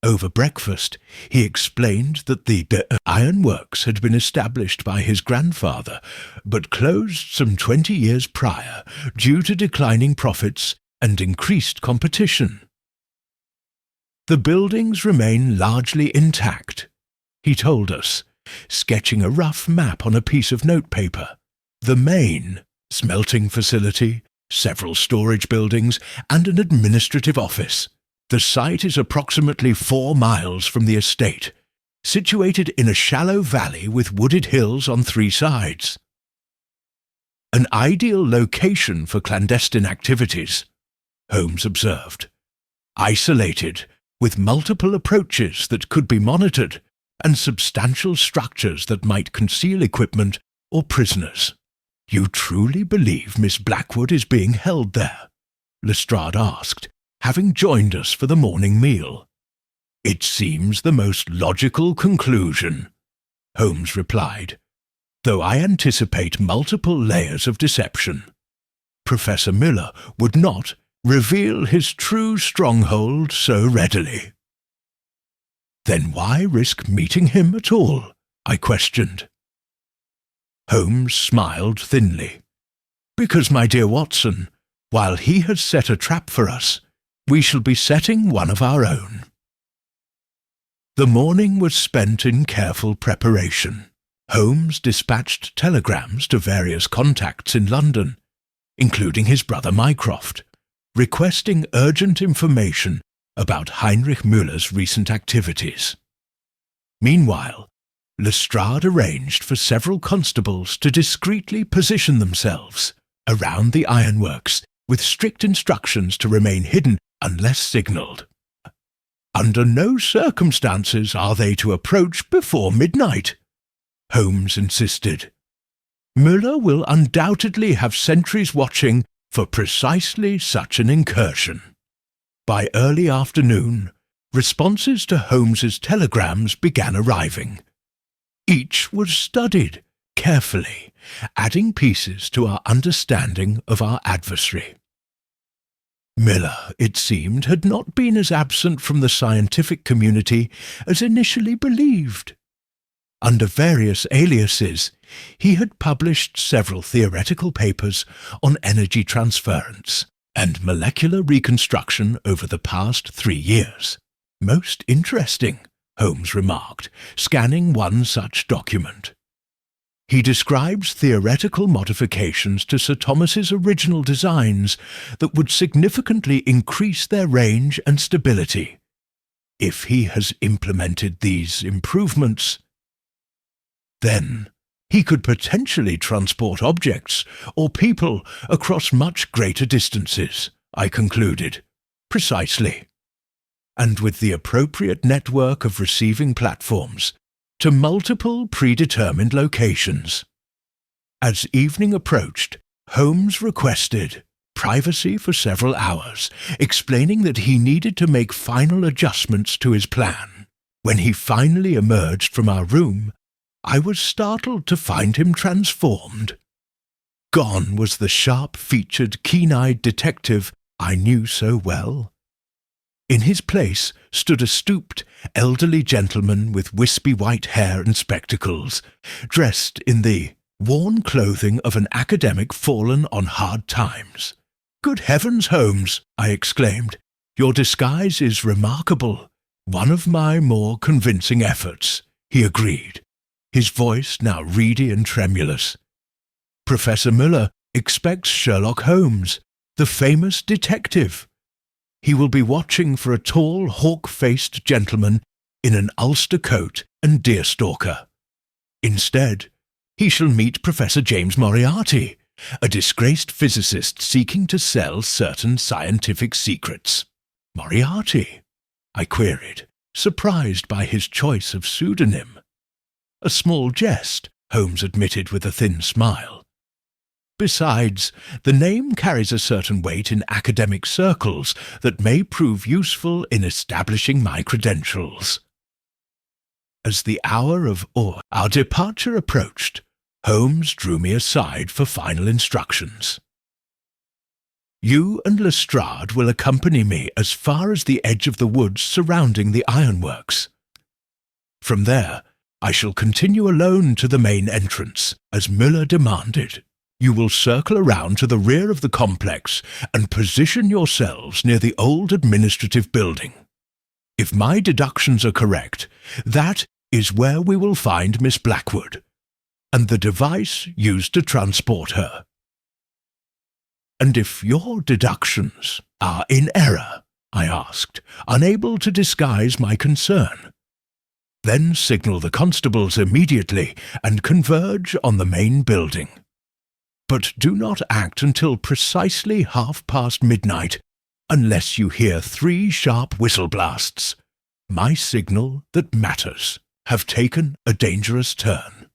Over breakfast, he explained that the ironworks had been established by his grandfather, but closed some 20 years prior due to declining profits and increased competition. "The buildings remain largely intact," he told us, sketching a rough map on a piece of notepaper. "The main smelting facility, several storage buildings, and an administrative office. The site is approximately 4 miles from the estate, situated in a shallow valley with wooded hills on 3 sides. An ideal location for clandestine activities, Holmes observed. Isolated, with multiple approaches that could be monitored, and substantial structures that might conceal equipment or prisoners. You truly believe Miss Blackwood is being held there? Lestrade asked, having joined us for the morning meal. It seems the most logical conclusion, Holmes replied, though I anticipate multiple layers of deception. Professor Miller would not reveal his true stronghold so readily. Then why risk meeting him at all? I questioned. Holmes smiled thinly. Because, my dear Watson, while he has set a trap for us, we shall be setting one of our own. The morning was spent in careful preparation. Holmes dispatched telegrams to various contacts in London, including his brother Mycroft, requesting urgent information about Heinrich Müller's recent activities. Meanwhile, Lestrade arranged for several constables to discreetly position themselves around the ironworks with strict instructions to remain hidden unless signalled. Under no circumstances are they to approach before midnight, Holmes insisted. Müller will undoubtedly have sentries watching for precisely such an incursion. By early afternoon, responses to Holmes's telegrams began arriving. Each was studied carefully, adding pieces to our understanding of our adversary. Müller, it seemed, had not been as absent from the scientific community as initially believed. Under various aliases, he had published several theoretical papers on energy transference and molecular reconstruction over the past 3 years. Most interesting, Holmes remarked, scanning one such document. He describes theoretical modifications to Sir Thomas's original designs that would significantly increase their range and stability. If he has implemented these improvements, then he could potentially transport objects or people across much greater distances, I concluded. Precisely. And with the appropriate network of receiving platforms to multiple predetermined locations. As evening approached, Holmes requested privacy for several hours, explaining that he needed to make final adjustments to his plan. When he finally emerged from our room, I was startled to find him transformed. Gone was the sharp-featured, keen-eyed detective I knew so well. In his place stood a stooped, elderly gentleman with wispy white hair and spectacles, dressed in the worn clothing of an academic fallen on hard times. "Good heavens, Holmes!" I exclaimed. "Your disguise is remarkable. One of my more convincing efforts," he agreed, his voice now reedy and tremulous. "Professor Müller expects Sherlock Holmes, the famous detective. He will be watching for a tall, hawk-faced gentleman in an ulster coat and deerstalker. Instead, he shall meet Professor James Moriarty, a disgraced physicist seeking to sell certain scientific secrets." "Moriarty?" I queried, surprised by his choice of pseudonym. "A small jest," Holmes admitted with a thin smile. "Besides, the name carries a certain weight in academic circles that may prove useful in establishing my credentials." As the hour of our departure approached, Holmes drew me aside for final instructions. "You and Lestrade will accompany me as far as the edge of the woods surrounding the ironworks. From there, I shall continue alone to the main entrance, as Müller demanded. You will circle around to the rear of the complex and position yourselves near the old administrative building. If my deductions are correct, that is where we will find Miss Blackwood, and the device used to transport her." And if your deductions are in error, I asked, unable to disguise my concern, then signal the constables immediately and converge on the main building. But do not act until precisely midnight, unless you hear 3 sharp whistle blasts. My signal that matters have taken a dangerous turn.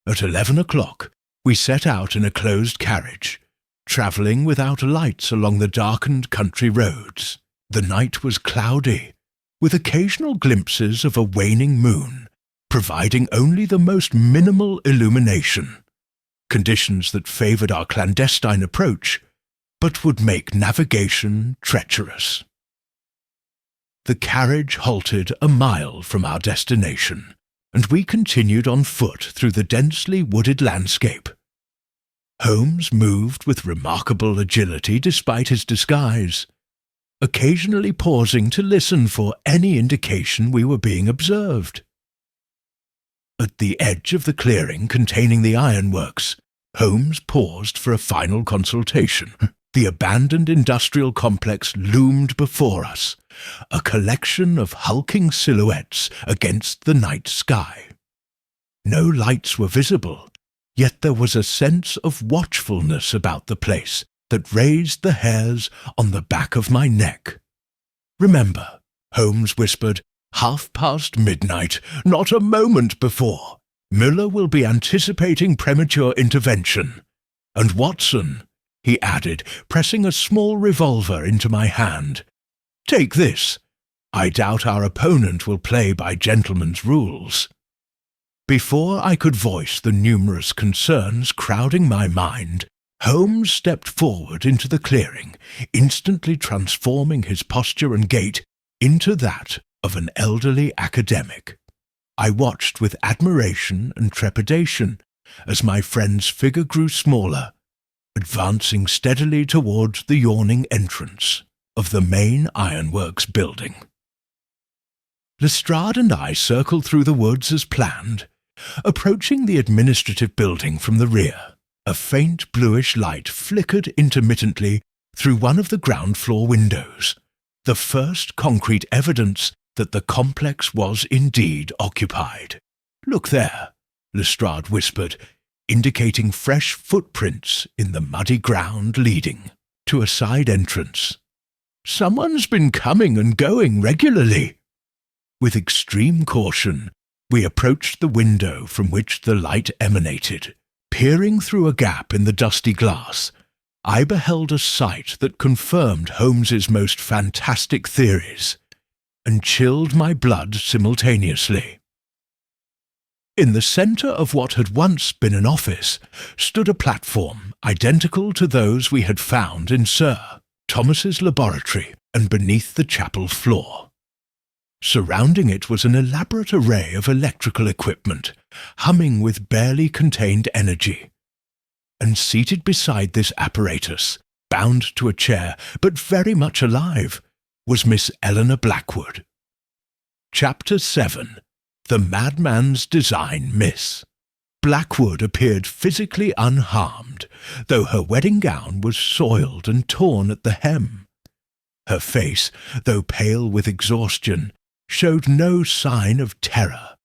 At 11 o'clock, we set out in a closed carriage, travelling without lights along the darkened country roads. The night was cloudy, with occasional glimpses of a waning moon, providing only the most minimal illumination, conditions that favoured our clandestine approach, but would make navigation treacherous. The carriage halted a mile from our destination, and we continued on foot through the densely wooded landscape. Holmes moved with remarkable agility despite his disguise, occasionally pausing to listen for any indication we were being observed. At the edge of the clearing containing the ironworks, Holmes paused for a final consultation. The abandoned industrial complex loomed before us, a collection of hulking silhouettes against the night sky. No lights were visible, yet there was a sense of watchfulness about the place that raised the hairs on the back of my neck. "Remember," Holmes whispered, "midnight, not a moment before. Müller will be anticipating premature intervention. And Watson," he added, pressing a small revolver into my hand, "take this. I doubt our opponent will play by gentlemen's rules." Before I could voice the numerous concerns crowding my mind, Holmes stepped forward into the clearing, instantly transforming his posture and gait into that of an elderly academic. I watched with admiration and trepidation as my friend's figure grew smaller, advancing steadily toward the yawning entrance of the main ironworks building. Lestrade and I circled through the woods as planned, approaching the administrative building from the rear. A faint bluish light flickered intermittently through one of the ground-floor windows, the first concrete evidence that the complex was indeed occupied. "Look there," Lestrade whispered, indicating fresh footprints in the muddy ground leading to a side entrance. "Someone's been coming and going regularly." With extreme caution, we approached the window from which the light emanated. Peering through a gap in the dusty glass, I beheld a sight that confirmed Holmes's most fantastic theories, and chilled my blood simultaneously. In the centre of what had once been an office stood a platform identical to those we had found in Sir Thomas's laboratory and beneath the chapel floor. Surrounding it was an elaborate array of electrical equipment, humming with barely contained energy. And seated beside this apparatus, bound to a chair, but very much alive, was Miss Eleanor Blackwood. Chapter 7. The Madman's Design Miss. Blackwood appeared physically unharmed, though her wedding gown was soiled and torn at the hem. Her face, though pale with exhaustion, showed no sign of terror.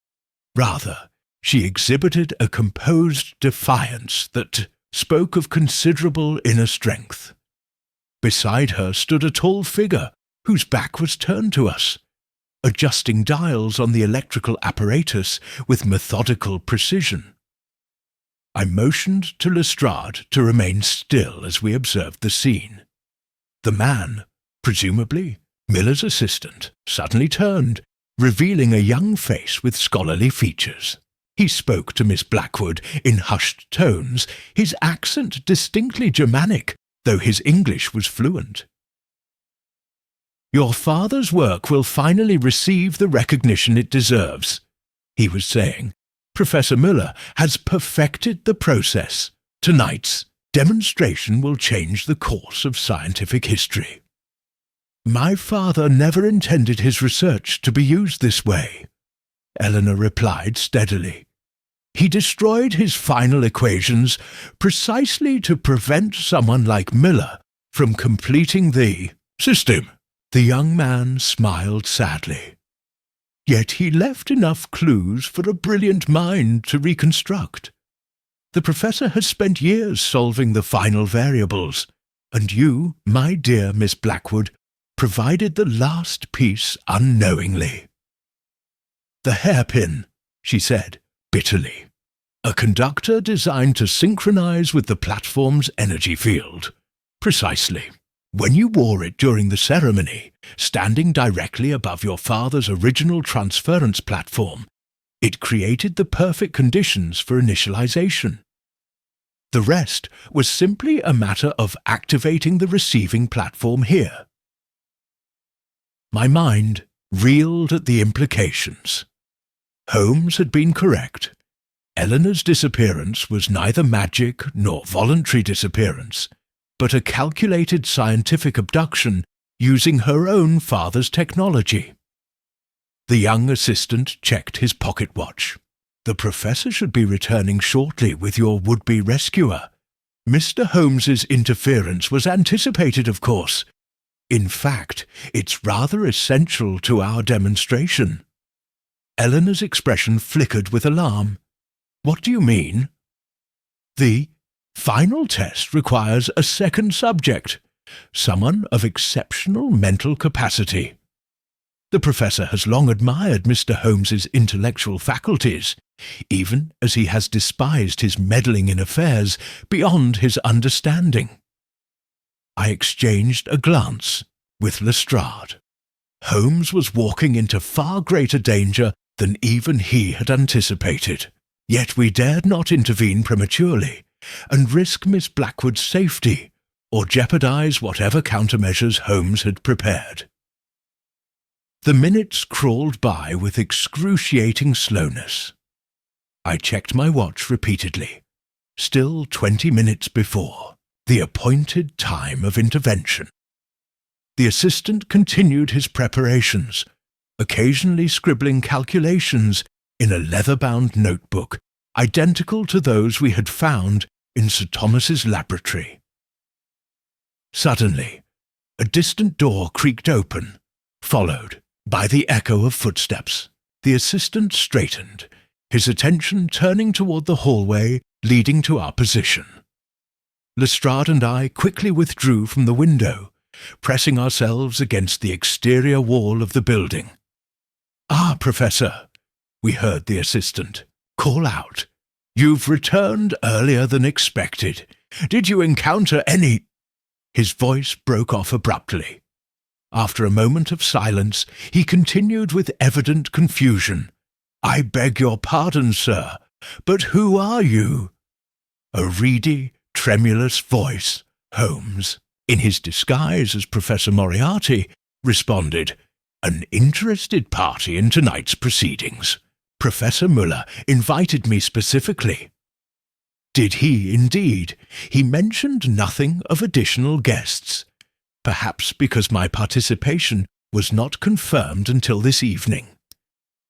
Rather, she exhibited a composed defiance that spoke of considerable inner strength. Beside her stood a tall figure whose back was turned to us, adjusting dials on the electrical apparatus with methodical precision. I motioned to Lestrade to remain still as we observed the scene. The man, presumably Miller's assistant, suddenly turned, revealing a young face with scholarly features. He spoke to Miss Blackwood in hushed tones, his accent distinctly Germanic, though his English was fluent. "Your father's work will finally receive the recognition it deserves," he was saying. "Professor Müller has perfected the process. Tonight's demonstration will change the course of scientific history." "My father never intended his research to be used this way," Eleanor replied steadily. He destroyed his final equations precisely to prevent someone like Miller from completing the system. The young man smiled sadly. Yet he left enough clues for a brilliant mind to reconstruct. The professor has spent years solving the final variables, and you, my dear Miss Blackwood, provided the last piece unknowingly. The hairpin, she said bitterly. A conductor designed to synchronize with the platform's energy field. Precisely. When you wore it during the ceremony, standing directly above your father's original transference platform, it created the perfect conditions for initialization. The rest was simply a matter of activating the receiving platform here. My mind reeled at the implications. Holmes had been correct. Eleanor's disappearance was neither magic nor voluntary disappearance, but a calculated scientific abduction using her own father's technology. The young assistant checked his pocket watch. The professor should be returning shortly with your would-be rescuer. Mr. Holmes's interference was anticipated, of course. In fact, it's rather essential to our demonstration. Eleanor's expression flickered with alarm. What do you mean? The final test requires a second subject, someone of exceptional mental capacity. The professor has long admired Mr. Holmes's intellectual faculties, even as he has despised his meddling in affairs beyond his understanding. I exchanged a glance with Lestrade. Holmes was walking into far greater danger than even he had anticipated. Yet we dared not intervene prematurely and risk Miss Blackwood's safety or jeopardize whatever countermeasures Holmes had prepared. The minutes crawled by with excruciating slowness. I checked my watch repeatedly. Still 20 minutes before the appointed time of intervention. The assistant continued his preparations, occasionally scribbling calculations in a leather-bound notebook identical to those we had found in Sir Thomas's laboratory. Suddenly, a distant door creaked open, followed by the echo of footsteps. The assistant straightened, his attention turning toward the hallway leading to our position. Lestrade and I quickly withdrew from the window, pressing ourselves against the exterior wall of the building. "Ah, Professor," we heard the assistant call out. "You've returned earlier than expected. Did you encounter any—" His voice broke off abruptly. After a moment of silence, he continued with evident confusion. "I beg your pardon, sir, but who are you?" A reedy, tremulous voice, Holmes, in his disguise as Professor Moriarty, responded, "An interested party in tonight's proceedings. Professor Müller invited me specifically." Did he, indeed? He mentioned nothing of additional guests, perhaps because my participation was not confirmed until this evening.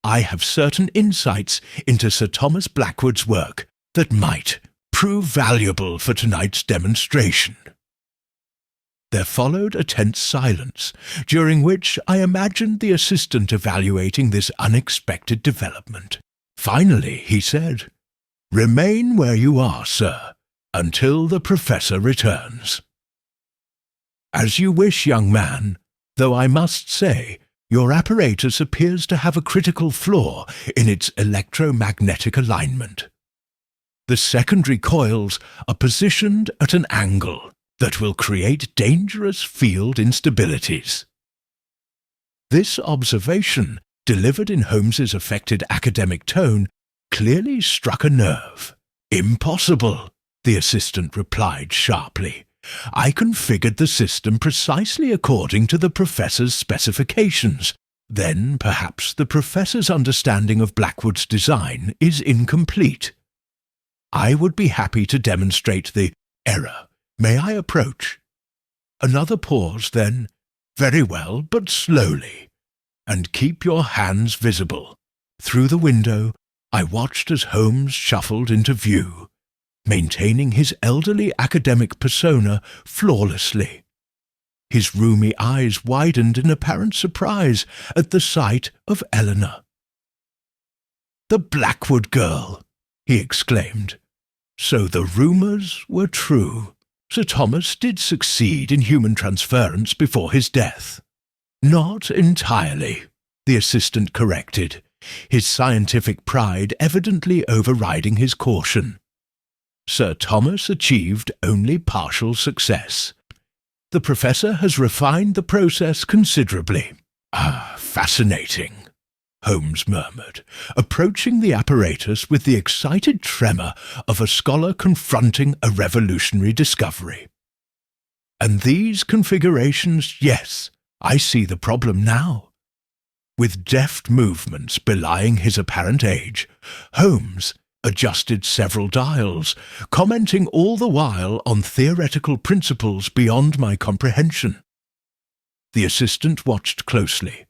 I have certain insights into Sir Thomas Blackwood's work that might prove valuable for tonight's demonstration. There followed a tense silence, during which I imagined the assistant evaluating this unexpected development. Finally, he said, "Remain where you are, sir, until the professor returns." "As you wish, young man, though I must say, your apparatus appears to have a critical flaw in its electromagnetic alignment. The secondary coils are positioned at an angle that will create dangerous field instabilities." This observation, delivered in Holmes's affected academic tone, clearly struck a nerve. "Impossible," the assistant replied sharply. "I configured the system precisely according to the professor's specifications. Then perhaps the professor's understanding of Blackwood's design is incomplete. I would be happy to demonstrate the error. May I approach?" Another pause, then, "Very well, but slowly. And keep your hands visible. Through the window, I watched as Holmes shuffled into view, maintaining his elderly academic persona flawlessly. His roomy eyes widened in apparent surprise at the sight of Eleanor. "The Blackwood girl!" he exclaimed. So the rumours were true. Sir Thomas did succeed in human transference before his death. "Not entirely," the assistant corrected, his scientific pride evidently overriding his caution. "Sir Thomas achieved only partial success. The Professor has refined the process considerably." "Ah, fascinating," Holmes murmured, approaching the apparatus with the excited tremor of a scholar confronting a revolutionary discovery. "And these configurations, yes, I see the problem now." With deft movements belying his apparent age, Holmes adjusted several dials, commenting all the while on theoretical principles beyond my comprehension. The assistant watched closely,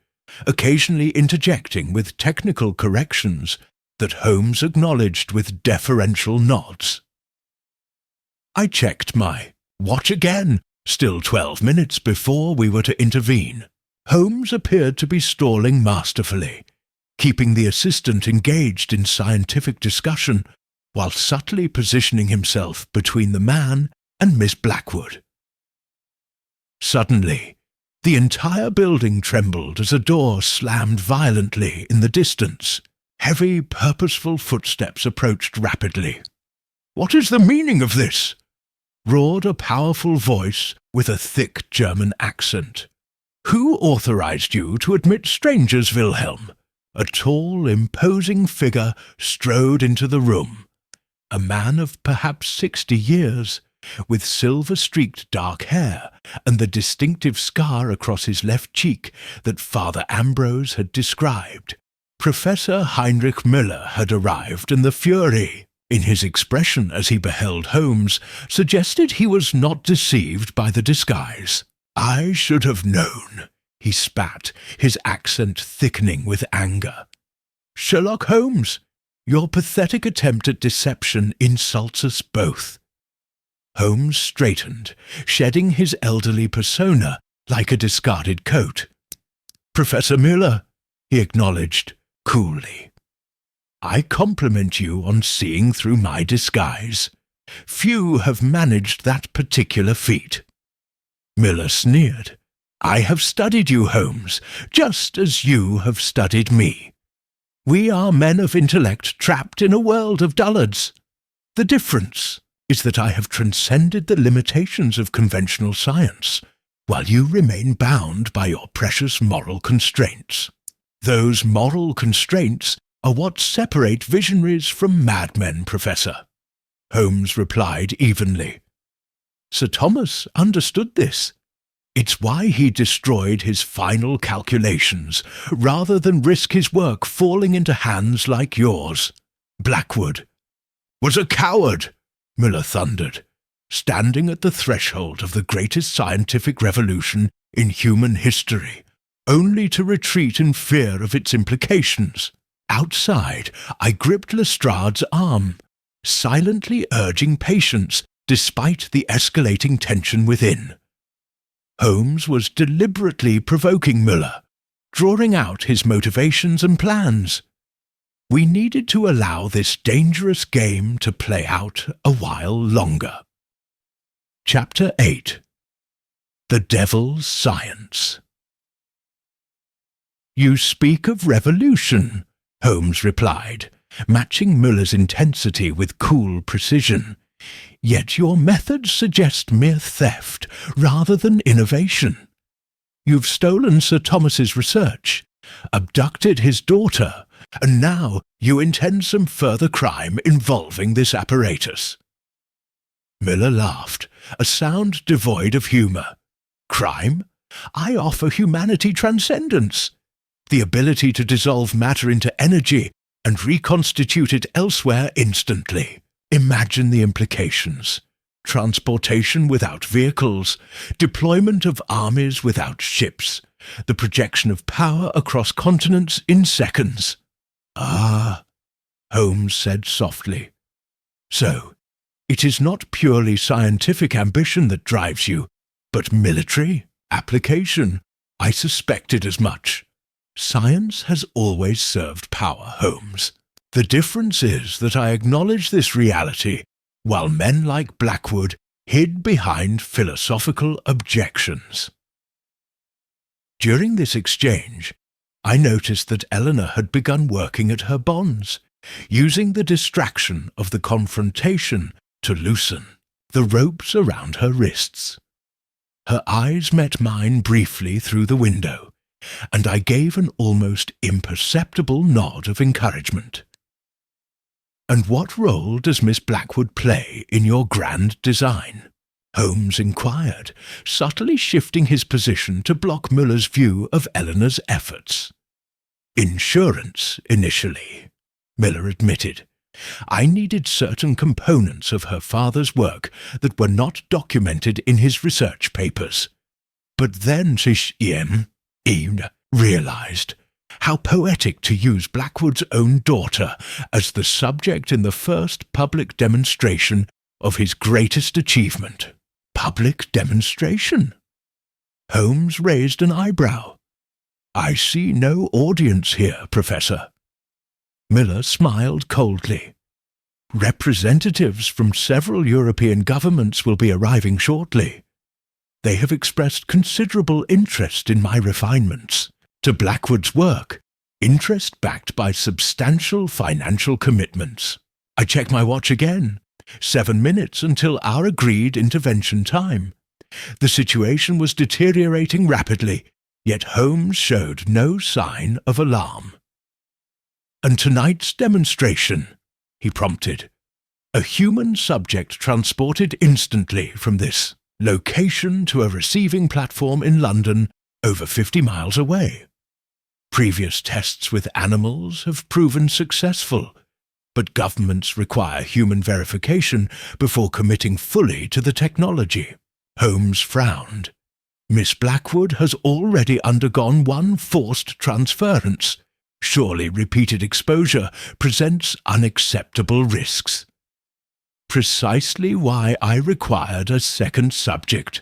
occasionally interjecting with technical corrections that Holmes acknowledged with deferential nods. I checked my watch again, still 12 minutes before we were to intervene. Holmes appeared to be stalling masterfully, keeping the assistant engaged in scientific discussion while subtly positioning himself between the man and Miss Blackwood. Suddenly, the entire building trembled as a door slammed violently in the distance. Heavy, purposeful footsteps approached rapidly. "What is the meaning of this?" roared a powerful voice with a thick German accent. "Who authorized you to admit strangers, Wilhelm?" A tall, imposing figure strode into the room, a man of perhaps 60 years, with silver-streaked dark hair and the distinctive scar across his left cheek that Father Ambrose had described. Professor Heinrich Müller had arrived, and the fury in his expression as he beheld Holmes suggested he was not deceived by the disguise. "I should have known," he spat, his accent thickening with anger. "Sherlock Holmes, your pathetic attempt at deception insults us both." Holmes straightened, shedding his elderly persona like a discarded coat. "Professor Müller," he acknowledged coolly, "I compliment you on seeing through my disguise. Few have managed that particular feat." Müller sneered. "I have studied you, Holmes, just as you have studied me. We are men of intellect trapped in a world of dullards. The difference is that I have transcended the limitations of conventional science, while you remain bound by your precious moral constraints. Those moral constraints are what separate visionaries from madmen, Professor," Holmes replied evenly. "Sir Thomas understood this. It's why he destroyed his final calculations, rather than risk his work falling into hands like yours. Blackwood was a coward," Müller thundered, standing at the threshold of the greatest scientific revolution in human history, only to retreat in fear of its implications. Outside, I gripped Lestrade's arm, silently urging patience despite the escalating tension within. Holmes was deliberately provoking Müller, drawing out his motivations and plans. We needed to allow this dangerous game to play out a while longer. Chapter 8. The Devil's Science. "You speak of revolution," Holmes replied, matching Müller's intensity with cool precision. "Yet your methods suggest mere theft rather than innovation. You've stolen Sir Thomas's research, abducted his daughter, and now you intend some further crime involving this apparatus." Müller laughed, a sound devoid of humour. "Crime? I offer humanity transcendence, the ability to dissolve matter into energy and reconstitute it elsewhere instantly. Imagine the implications. Transportation without vehicles, deployment of armies without ships, the projection of power across continents in seconds." "Ah," Holmes said softly. So, it is not purely scientific ambition that drives you, but military application. I suspected as much. Science has always served power, Holmes. The difference is that I acknowledge this reality, while men like Blackwood hid behind philosophical objections. During this exchange, I noticed that Eleanor had begun working at her bonds, using the distraction of the confrontation to loosen the ropes around her wrists. Her eyes met mine briefly through the window, and I gave an almost imperceptible nod of encouragement. "And what role does Miss Blackwood play in your grand design?" Holmes inquired, subtly shifting his position to block Müller's view of Eleanor's efforts. "Insurance, initially," Müller admitted. "I needed certain components of her father's work that were not documented in his research papers. But then I realized how poetic to use Blackwood's own daughter as the subject in the first public demonstration of his greatest achievement." "Public demonstration?" Holmes raised an eyebrow. "I see no audience here, Professor." Müller smiled coldly. "Representatives from several European governments will be arriving shortly. They have expressed considerable interest in my refinements to Blackwood's work, interest backed by substantial financial commitments. I check my watch again. 7 minutes until our agreed intervention time. The situation was deteriorating rapidly, yet Holmes showed no sign of alarm. "And tonight's demonstration," he prompted. "A human subject transported instantly from this location to a receiving platform in London over 50 miles away. Previous tests with animals have proven successful, but governments require human verification before committing fully to the technology." Holmes frowned. "Miss Blackwood has already undergone one forced transference. Surely repeated exposure presents unacceptable risks." "Precisely why I required a second subject,"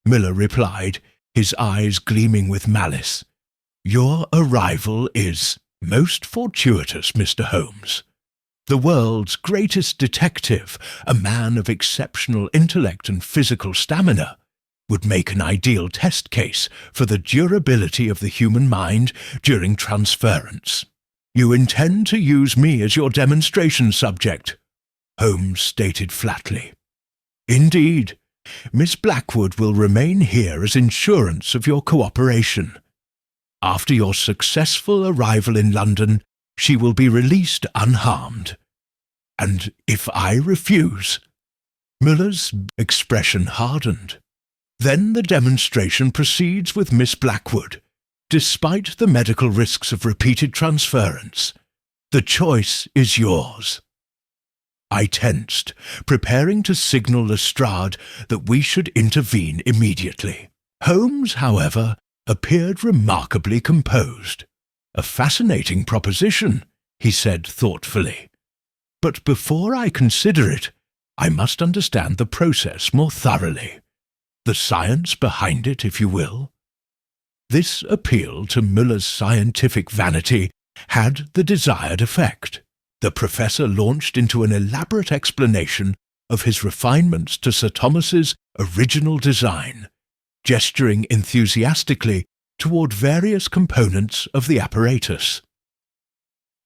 Müller replied, his eyes gleaming with malice. "Your arrival is most fortuitous, Mr. Holmes. The world's greatest detective, a man of exceptional intellect and physical stamina, would make an ideal test case for the durability of the human mind during transference. You intend to use me as your demonstration subject," Holmes stated flatly. "Indeed. Miss Blackwood will remain here as insurance of your cooperation. After your successful arrival in London, she will be released unharmed. And if I refuse—" Müller's expression hardened. "Then the demonstration proceeds with Miss Blackwood, despite the medical risks of repeated transference. The choice is yours." I tensed, preparing to signal Lestrade that we should intervene immediately. Holmes, however, appeared remarkably composed. "A fascinating proposition," he said thoughtfully. "But before I consider it, I must understand the process more thoroughly. The science behind it, if you will." This appeal to Müller's scientific vanity had the desired effect. The professor launched into an elaborate explanation of his refinements to Sir Thomas's original design, gesturing enthusiastically toward various components of the apparatus.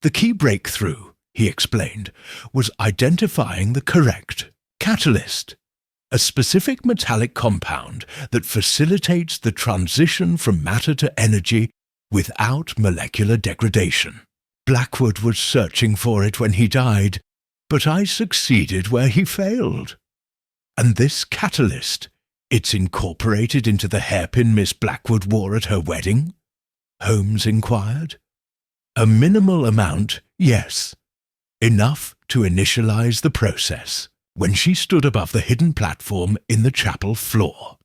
"The key breakthrough," he explained, "was identifying the correct catalyst, a specific metallic compound that facilitates the transition from matter to energy without molecular degradation. Blackwood was searching for it when he died, but I succeeded where he failed. And this catalyst, it's incorporated into the hairpin Miss Blackwood wore at her wedding?" Holmes inquired. "A minimal amount, yes. Enough to initialize the process when she stood above the hidden platform in the chapel floor."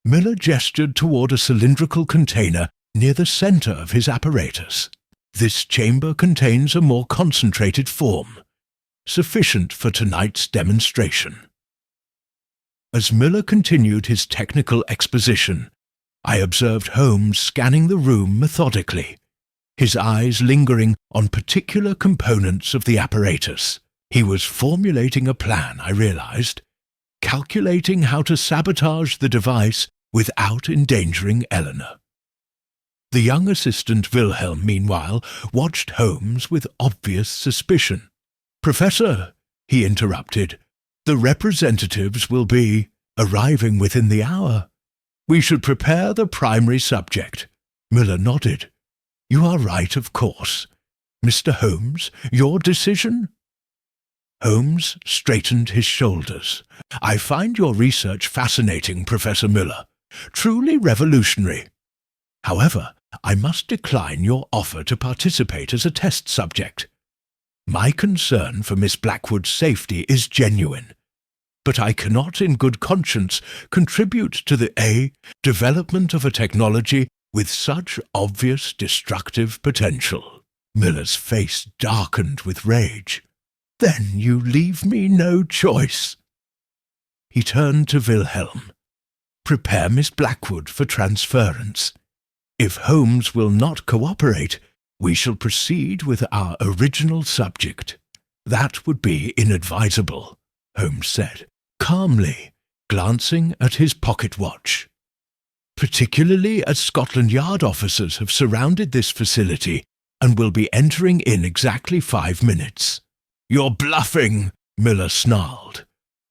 Müller gestured toward a cylindrical container near the center of his apparatus. This chamber contains a more concentrated form, sufficient for tonight's demonstration." As Miller continued his technical exposition, I observed Holmes scanning the room methodically, his eyes lingering on particular components of the apparatus. He was formulating a plan, I realized, calculating how to sabotage the device without endangering Eleanor. The young assistant Wilhelm, meanwhile, watched Holmes with obvious suspicion. "Professor," he interrupted, "the representatives will be arriving within the hour. We should prepare the primary subject." Miller nodded. "You are right, of course. Mr. Holmes, your decision?" Holmes straightened his shoulders. "I find your research fascinating, Professor Miller. Truly revolutionary. However, I must decline your offer to participate as a test subject. My concern for Miss Blackwood's safety is genuine, but I cannot in good conscience contribute to the development of a technology with such obvious destructive potential." Miller's face darkened with rage. "Then you leave me no choice." He turned to Wilhelm. "Prepare Miss Blackwood for transference. If Holmes will not cooperate, we shall proceed with our original subject." "That would be inadvisable," Holmes said, calmly, glancing at his pocket watch. "Particularly as Scotland Yard officers have surrounded this facility and will be entering in exactly 5 minutes. "You're bluffing," Miller snarled,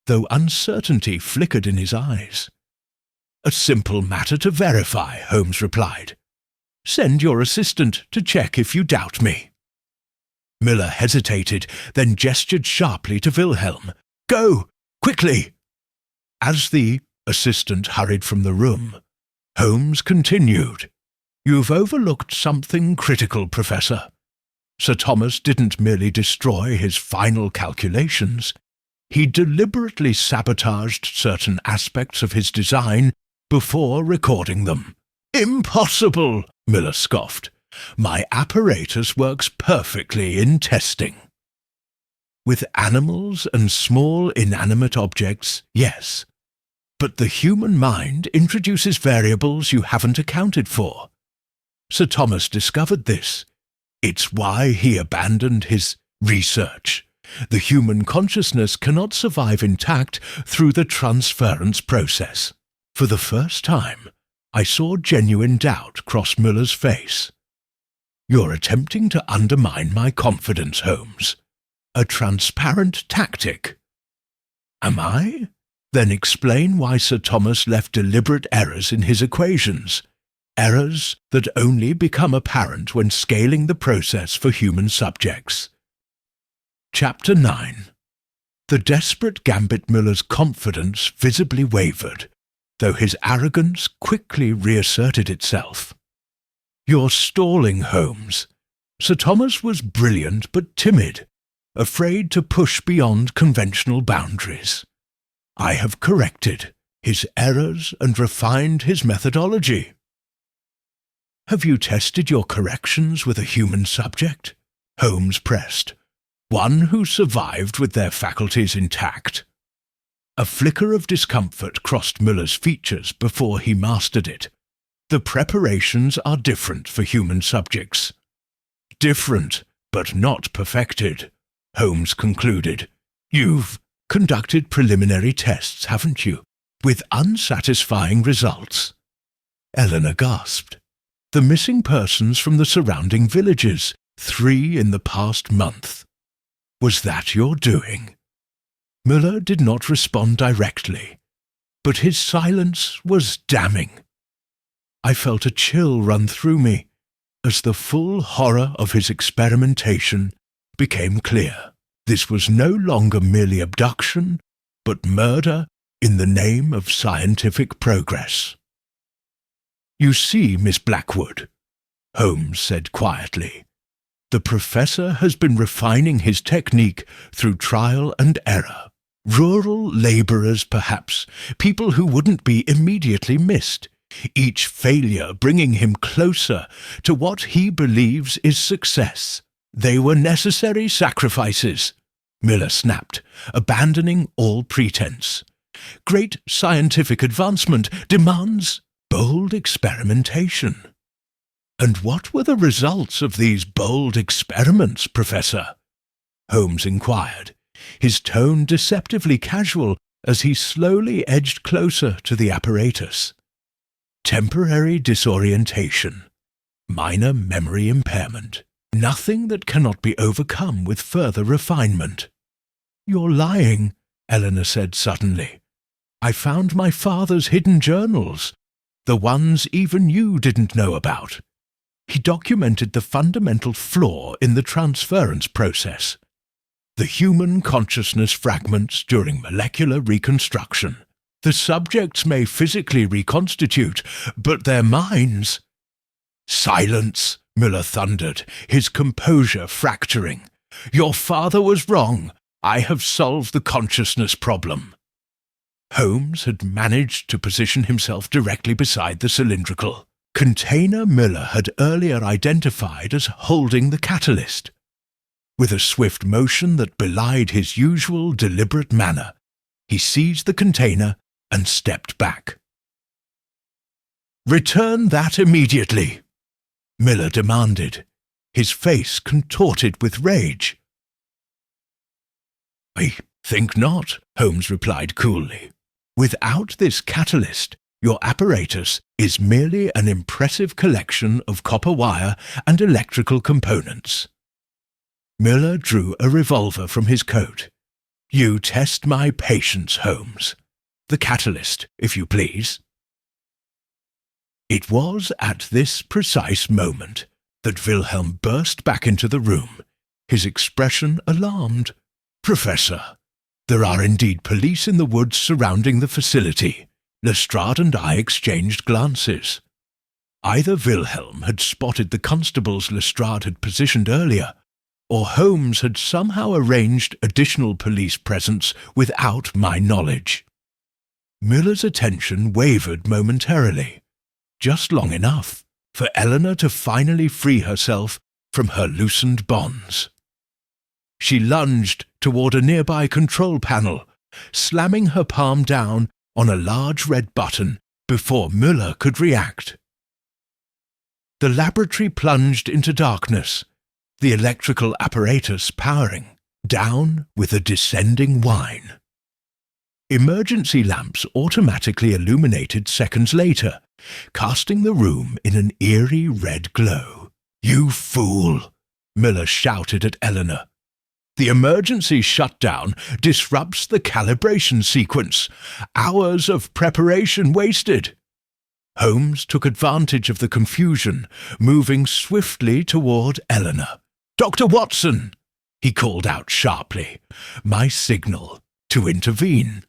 though uncertainty flickered in his eyes. "A simple matter to verify," Holmes replied. "Send your assistant to check if you doubt me." Miller hesitated, then gestured sharply to Wilhelm. "Go! Quickly!" As the assistant hurried from the room, Holmes continued. "You've overlooked something critical, Professor. Sir Thomas didn't merely destroy his final calculations. He deliberately sabotaged certain aspects of his design before recording them." "Impossible!" Miller scoffed. "My apparatus works perfectly in testing. With animals and small inanimate objects, yes. But the human mind introduces variables you haven't accounted for. Sir Thomas discovered this. It's why he abandoned his research. The human consciousness cannot survive intact through the transference process." For the first time, I saw genuine doubt cross Miller's face. "You're attempting to undermine my confidence, Holmes. A transparent tactic." "Am I? Then explain why Sir Thomas left deliberate errors in his equations. Errors that only become apparent when scaling the process for human subjects." Chapter 9. The desperate Gambit Miller's confidence visibly wavered, though his arrogance quickly reasserted itself. "You're stalling, Holmes. Sir Thomas was brilliant but timid, afraid to push beyond conventional boundaries. I have corrected his errors and refined his methodology." "Have you tested your corrections with a human subject?" Holmes pressed. "One who survived with their faculties intact?" A flicker of discomfort crossed Miller's features before he mastered it. "The preparations are different for human subjects." "Different, but not perfected," Holmes concluded. "You've conducted preliminary tests, haven't you, with unsatisfying results?" Eleanor gasped. "The missing persons from the surrounding villages, 3 in the past month. Was that your doing?" Miller did not respond directly, but his silence was damning. I felt a chill run through me as the full horror of his experimentation became clear. This was no longer merely abduction, but murder in the name of scientific progress. "You see, Miss Blackwood," Holmes said quietly, "the professor has been refining his technique through trial and error. Rural labourers, perhaps, people who wouldn't be immediately missed. each failure bringing him closer to what he believes is success. They were necessary sacrifices, Miller snapped, abandoning all pretense. Great scientific advancement demands bold experimentation. And what were the results of these bold experiments, Professor? Holmes inquired, his tone deceptively casual as he slowly edged closer to the apparatus. Temporary disorientation, minor memory impairment, nothing that cannot be overcome with further refinement. You're lying, Eleanor said suddenly. I found my father's hidden journals, the ones even you didn't know about. He documented the fundamental flaw in the transference process. The human consciousness fragments during molecular reconstruction. The subjects may physically reconstitute, but their minds— Silence, Miller thundered, his composure fracturing. Your father was wrong. I have solved the consciousness problem. Holmes had managed to position himself directly beside the cylindrical container Miller had earlier identified as holding the catalyst. With a swift motion that belied his usual deliberate manner, he seized the container and stepped back. "Return that immediately," Miller demanded, his face contorted with rage. "I think not," Holmes replied coolly. "Without this catalyst, your apparatus is merely an impressive collection of copper wire and electrical components." Miller drew a revolver from his coat. "You test my patience, Holmes. The catalyst, if you please." It was at this precise moment that Wilhelm burst back into the room, his expression alarmed. "Professor, there are indeed police in the woods surrounding the facility." Lestrade and I exchanged glances. Either Wilhelm had spotted the constables Lestrade had positioned earlier, or Holmes had somehow arranged additional police presence without my knowledge. Miller's attention wavered momentarily, just long enough for Eleanor to finally free herself from her loosened bonds. She lunged toward a nearby control panel, slamming her palm down on a large red button before Müller could react. The laboratory plunged into darkness, the electrical apparatus powering, down with a descending whine. Emergency lamps automatically illuminated seconds later, casting the room in an eerie red glow. "You fool!" Müller shouted at Eleanor. "The emergency shutdown disrupts the calibration sequence. Hours of preparation wasted." Holmes took advantage of the confusion, moving swiftly toward Eleanor. "Dr. Watson!" he called out sharply, my signal to intervene.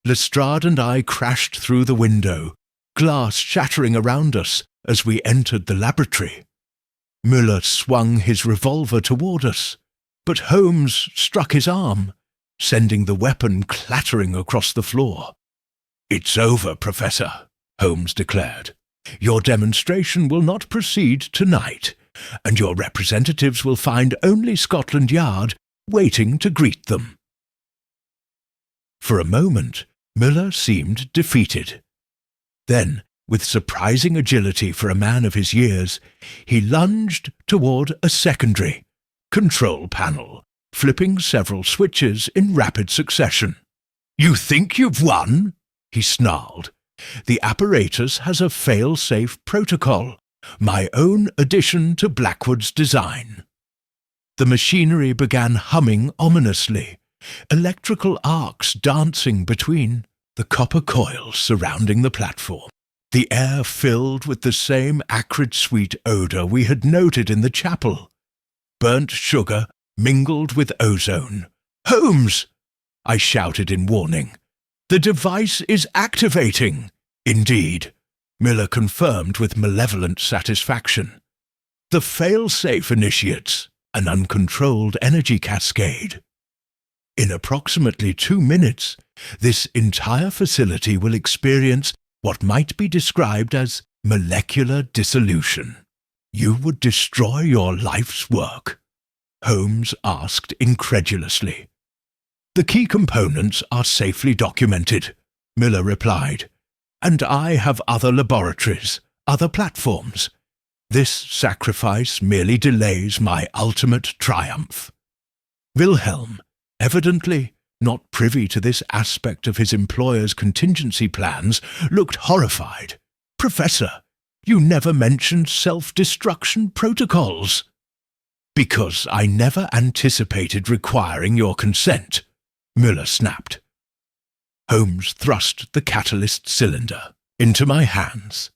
Lestrade and I crashed through the window, glass shattering around us as we entered the laboratory. Müller swung his revolver toward us, but Holmes struck his arm, sending the weapon clattering across the floor. "It's over, Professor," Holmes declared. "Your demonstration will not proceed tonight, and your representatives will find only Scotland Yard waiting to greet them." For a moment, Müller seemed defeated. Then, with surprising agility for a man of his years, he lunged toward a secondary control panel, flipping several switches in rapid succession. "You think you've won?" he snarled. "The apparatus has a fail-safe protocol, my own addition to Blackwood's design." The machinery began humming ominously, electrical arcs dancing between the copper coils surrounding the platform. The air filled with the same acrid sweet odour we had noted in the chapel. Burnt sugar mingled with ozone. "Holmes!" I shouted in warning. "The device is activating." "Indeed," Müller confirmed with malevolent satisfaction. "The fail-safe initiates an uncontrolled energy cascade. In approximately 2 minutes, this entire facility will experience what might be described as molecular dissolution. You would destroy your life's work? Holmes asked incredulously. The key components are safely documented, Miller replied, and I have other laboratories, other platforms. This sacrifice merely delays my ultimate triumph. Wilhelm, evidently not privy to this aspect of his employer's contingency plans, looked horrified. Professor, you never mentioned self-destruction protocols. Because I never anticipated requiring your consent, Müller snapped. Holmes thrust the catalyst cylinder into my hands.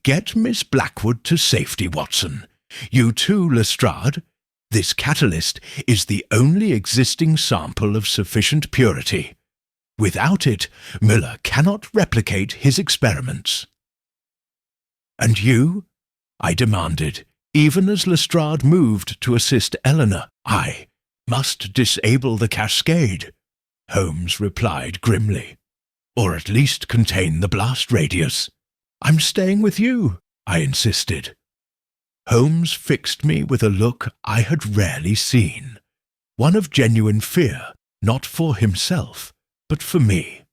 Get Miss Blackwood to safety, Watson. You too, Lestrade. This catalyst is the only existing sample of sufficient purity. Without it, Müller cannot replicate his experiments. And you? I demanded, even as Lestrade moved to assist Eleanor. I must disable the cascade, Holmes replied grimly, or at least contain the blast radius. I'm staying with you, I insisted. Holmes fixed me with a look I had rarely seen, one of genuine fear, not for himself, but for me.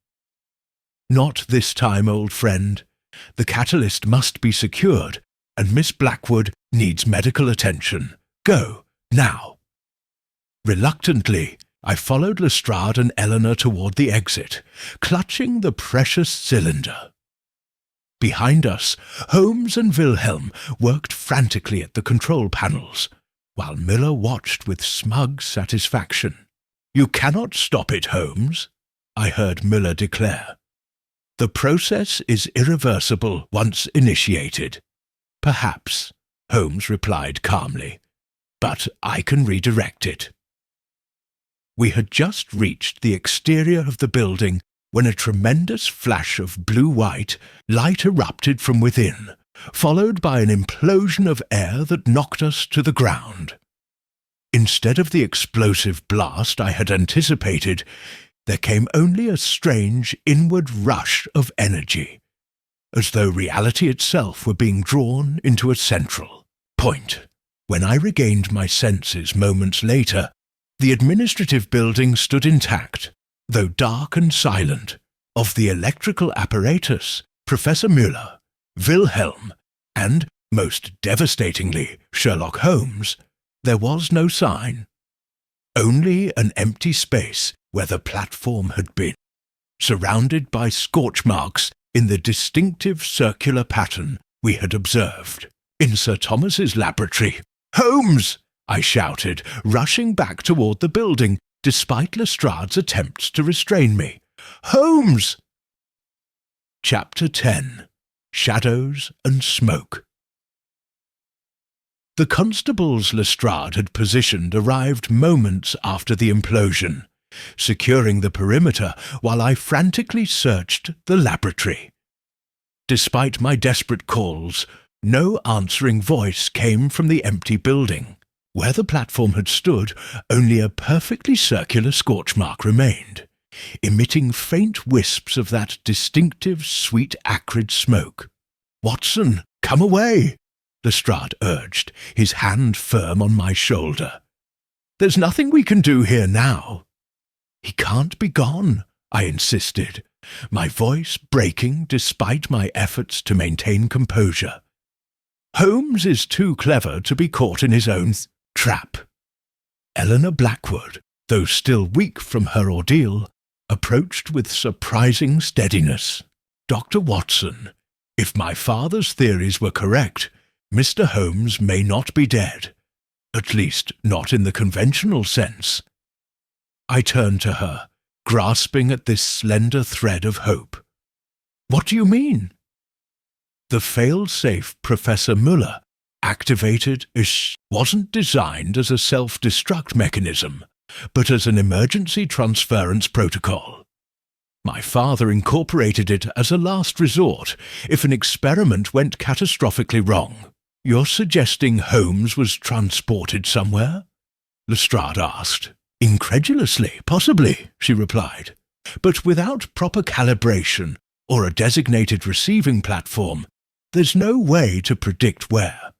Not this time, old friend. The catalyst must be secured, and Miss Blackwood needs medical attention. Go, now. Reluctantly, I followed Lestrade and Eleanor toward the exit, clutching the precious cylinder. Behind us, Holmes and Wilhelm worked frantically at the control panels, while Miller watched with smug satisfaction. You cannot stop it, Holmes, I heard Miller declare. The process is irreversible once initiated. Perhaps, Holmes replied calmly, but I can redirect it. We had just reached the exterior of the building when a tremendous flash of blue-white light erupted from within, followed by an implosion of air that knocked us to the ground. Instead of the explosive blast I had anticipated, there came only a strange inward rush of energy, as though reality itself were being drawn into a central point. When I regained my senses moments later, the administrative building stood intact, though dark and silent. Of the electrical apparatus, Professor Müller, Wilhelm, and, most devastatingly, Sherlock Holmes, there was no sign. Only an empty space where the platform had been, surrounded by scorch marks in the distinctive circular pattern we had observed. In Sir Thomas's laboratory. Holmes! I shouted, rushing back toward the building, despite Lestrade's attempts to restrain me. Holmes! Chapter 10. Shadows and Smoke. The constables Lestrade had positioned arrived moments after the implosion, securing the perimeter while I frantically searched the laboratory. Despite my desperate calls, no answering voice came from the empty building. Where the platform had stood, only a perfectly circular scorch mark remained, emitting faint wisps of that distinctive, sweet, acrid smoke. "Watson, come away!" Lestrade urged, his hand firm on my shoulder. "There's nothing we can do here now." "He can't be gone," I insisted, my voice breaking despite my efforts to maintain composure. "Holmes is too clever to be caught in his own trap." Eleanor Blackwood, though still weak from her ordeal, approached with surprising steadiness. "Dr. Watson, if my father's theories were correct, Mr. Holmes may not be dead, at least not in the conventional sense." I turned to her, grasping at this slender thread of hope. "What do you mean?" "The fail-safe Professor Müller, activated wasn't designed as a self-destruct mechanism, but as an emergency transference protocol. My father incorporated it as a last resort if an experiment went catastrophically wrong." "You're suggesting Holmes was transported somewhere?" Lestrade asked. "Incredulously, possibly," she replied. "But without proper calibration, or a designated receiving platform, there's no way to predict where,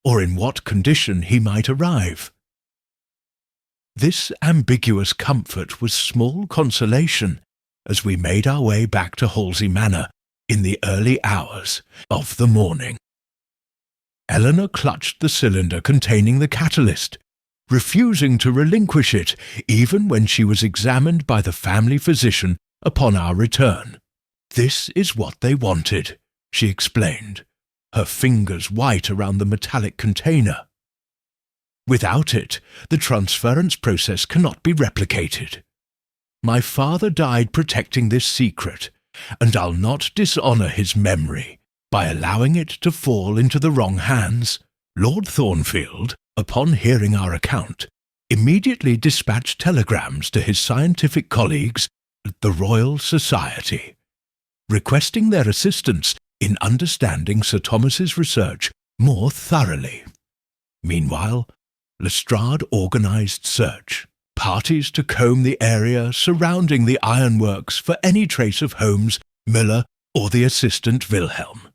or in what condition he might arrive. This ambiguous comfort was small consolation as we made our way back to Halsey Manor in the early hours of the morning. Eleanor clutched the cylinder containing the catalyst, refusing to relinquish it even when she was examined by the family physician upon our return. "This is what they wanted," she explained, her fingers white around the metallic container. "Without it, the transference process cannot be replicated. My father died protecting this secret, and I'll not dishonour his memory by allowing it to fall into the wrong hands." Lord Thornfield, upon hearing our account, immediately dispatched telegrams to his scientific colleagues at the Royal Society, requesting their assistance in understanding Sir Thomas's research more thoroughly. Meanwhile, Lestrade organised search, parties to comb the area surrounding the ironworks for any trace of Holmes, Miller, or the assistant Wilhelm.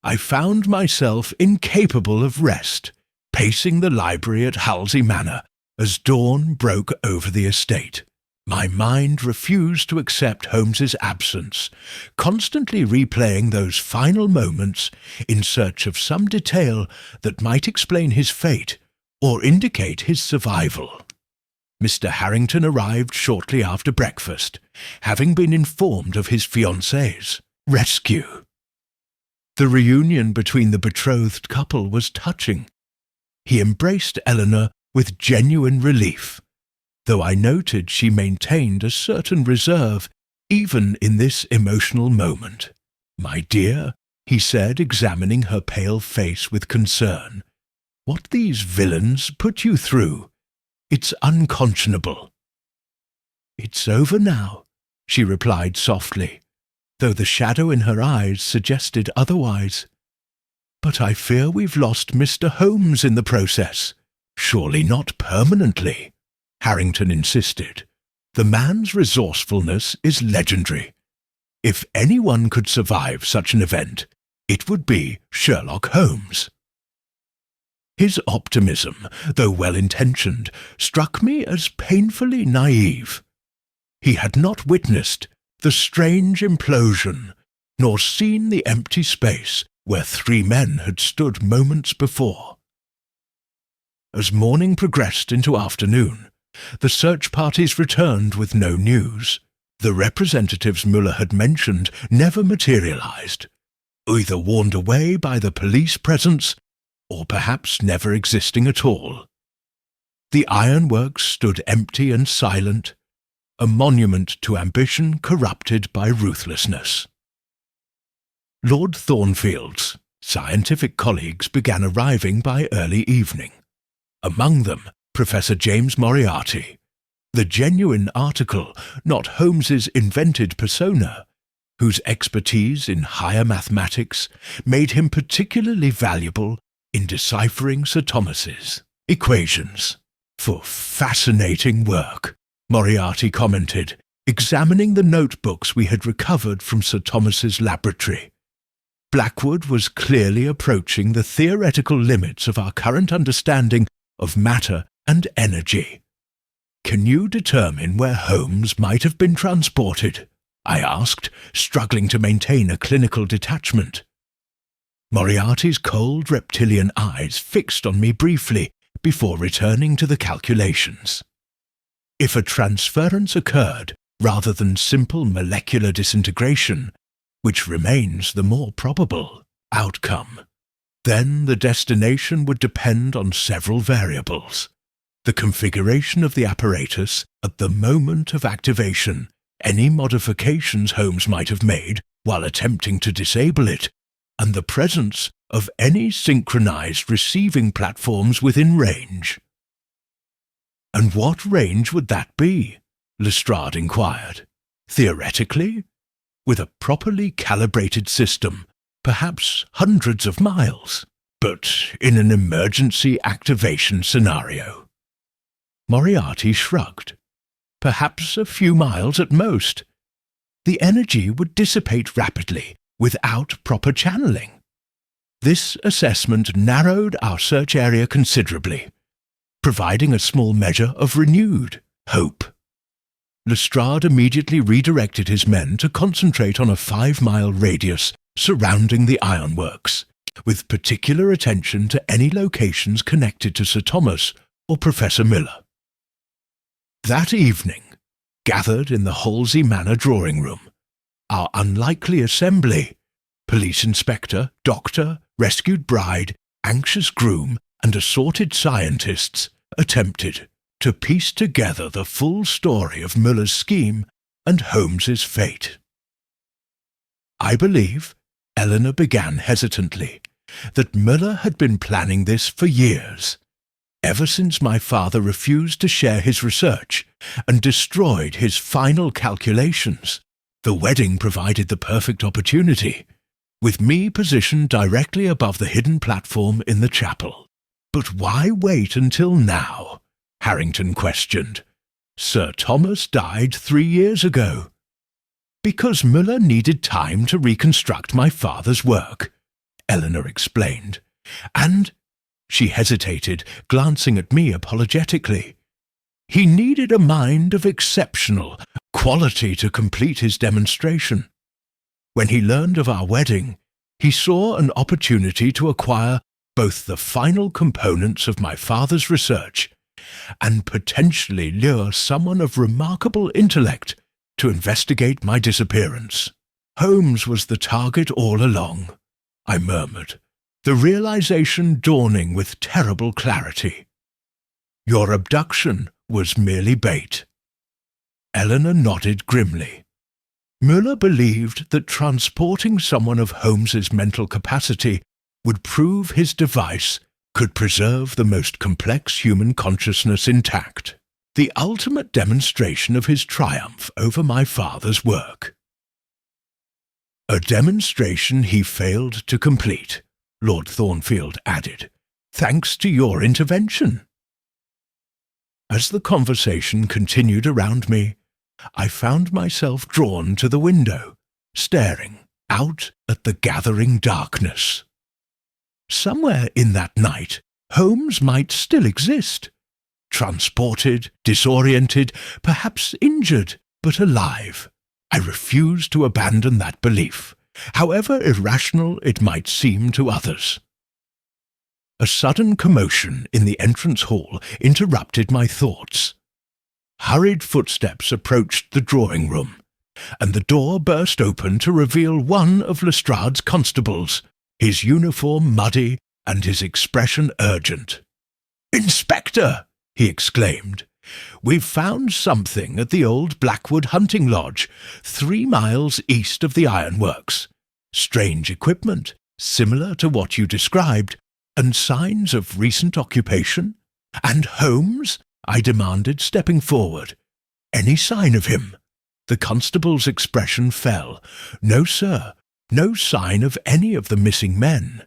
I found myself incapable of rest, pacing the library at Halsey Manor as dawn broke over the estate. My mind refused to accept Holmes's absence, constantly replaying those final moments in search of some detail that might explain his fate or indicate his survival. Mr. Harrington arrived shortly after breakfast, having been informed of his fiancée's rescue. The reunion between the betrothed couple was touching. He embraced Eleanor with genuine relief, though I noted she maintained a certain reserve even in this emotional moment. "My dear," he said, examining her pale face with concern, "what these villains put you through, it's unconscionable." "It's over now," she replied softly, though the shadow in her eyes suggested otherwise. "But I fear we've lost Mr. Holmes in the process." "Surely not permanently," Harrington insisted. "The man's resourcefulness is legendary. If anyone could survive such an event, it would be Sherlock Holmes." His optimism, though well-intentioned, struck me as painfully naive. He had not witnessed the strange implosion, nor seen the empty space where three men had stood moments before. As morning progressed into afternoon, the search parties returned with no news. The representatives Müller had mentioned never materialized, either warned away by the police presence or perhaps never existing at all. The ironworks stood empty and silent, a monument to ambition corrupted by ruthlessness. Lord Thornfield's scientific colleagues began arriving by early evening. Among them, Professor James Moriarty, the genuine article, not Holmes's invented persona, whose expertise in higher mathematics made him particularly valuable in deciphering Sir Thomas's equations. "For fascinating work," Moriarty commented, examining the notebooks we had recovered from Sir Thomas's laboratory. Blackwood was clearly approaching the theoretical limits of our current understanding of matter and energy. "Can you determine where Holmes might have been transported?" I asked, struggling to maintain a clinical detachment. Moriarty's cold reptilian eyes fixed on me briefly before returning to the calculations. If a transference occurred rather than simple molecular disintegration, which remains the more probable outcome, then the destination would depend on several variables: the configuration of the apparatus at the moment of activation, any modifications Holmes might have made while attempting to disable it, and the presence of any synchronized receiving platforms within range. "And what range would that be?" Lestrade inquired. "Theoretically, with a properly calibrated system, perhaps hundreds of miles, but in an emergency activation scenario." Moriarty shrugged. "Perhaps a few miles at most. the energy would dissipate rapidly without proper channeling. This assessment narrowed our search area considerably, providing a small measure of renewed hope. Lestrade immediately redirected his men to concentrate on a 5-mile radius surrounding the ironworks, with particular attention to any locations connected to Sir Thomas or Professor Miller. That evening, gathered in the Halsey Manor drawing room, our unlikely assembly, police inspector, doctor, rescued bride, anxious groom, and assorted scientists, attempted to piece together the full story of Müller's scheme and Holmes's fate. I believe, Eleanor began hesitantly, that Müller had been planning this for years, ever since my father refused to share his research and destroyed his final calculations. The wedding provided the perfect opportunity, with me positioned directly above the hidden platform in the chapel. But why wait until now? Harrington questioned. Sir Thomas died 3 years ago. Because Müller needed time to reconstruct my father's work, Eleanor explained, and she hesitated, glancing at me apologetically. He needed a mind of exceptional quality to complete his demonstration. When he learned of our wedding, he saw an opportunity to acquire both the final components of my father's research and potentially lure someone of remarkable intellect to investigate my disappearance. Holmes was the target all along, I murmured, the realization dawning with terrible clarity. Your abduction was merely bait. Eleanor nodded grimly. Müller believed that transporting someone of Holmes's mental capacity would prove his device could preserve the most complex human consciousness intact, the ultimate demonstration of his triumph over my father's work. A demonstration he failed to complete, Lord Thornfield added, thanks to your intervention. As the conversation continued around me, I found myself drawn to the window, staring out at the gathering darkness. Somewhere in that night, Holmes might still exist, transported, disoriented, perhaps injured, but alive. I refused to abandon that belief, however irrational it might seem to others. A sudden commotion in the entrance hall interrupted my thoughts. Hurried footsteps approached the drawing room, and the door burst open to reveal one of Lestrade's constables, his uniform muddy and his expression urgent. "Inspector!" he exclaimed. "We've found something at the old Blackwood hunting lodge, 3 miles east of the ironworks. Strange equipment, similar to what you described, and signs of recent occupation. And Holmes?" I demanded, stepping forward. "Any sign of him?" The constable's expression fell. "No, sir. No sign of any of the missing men.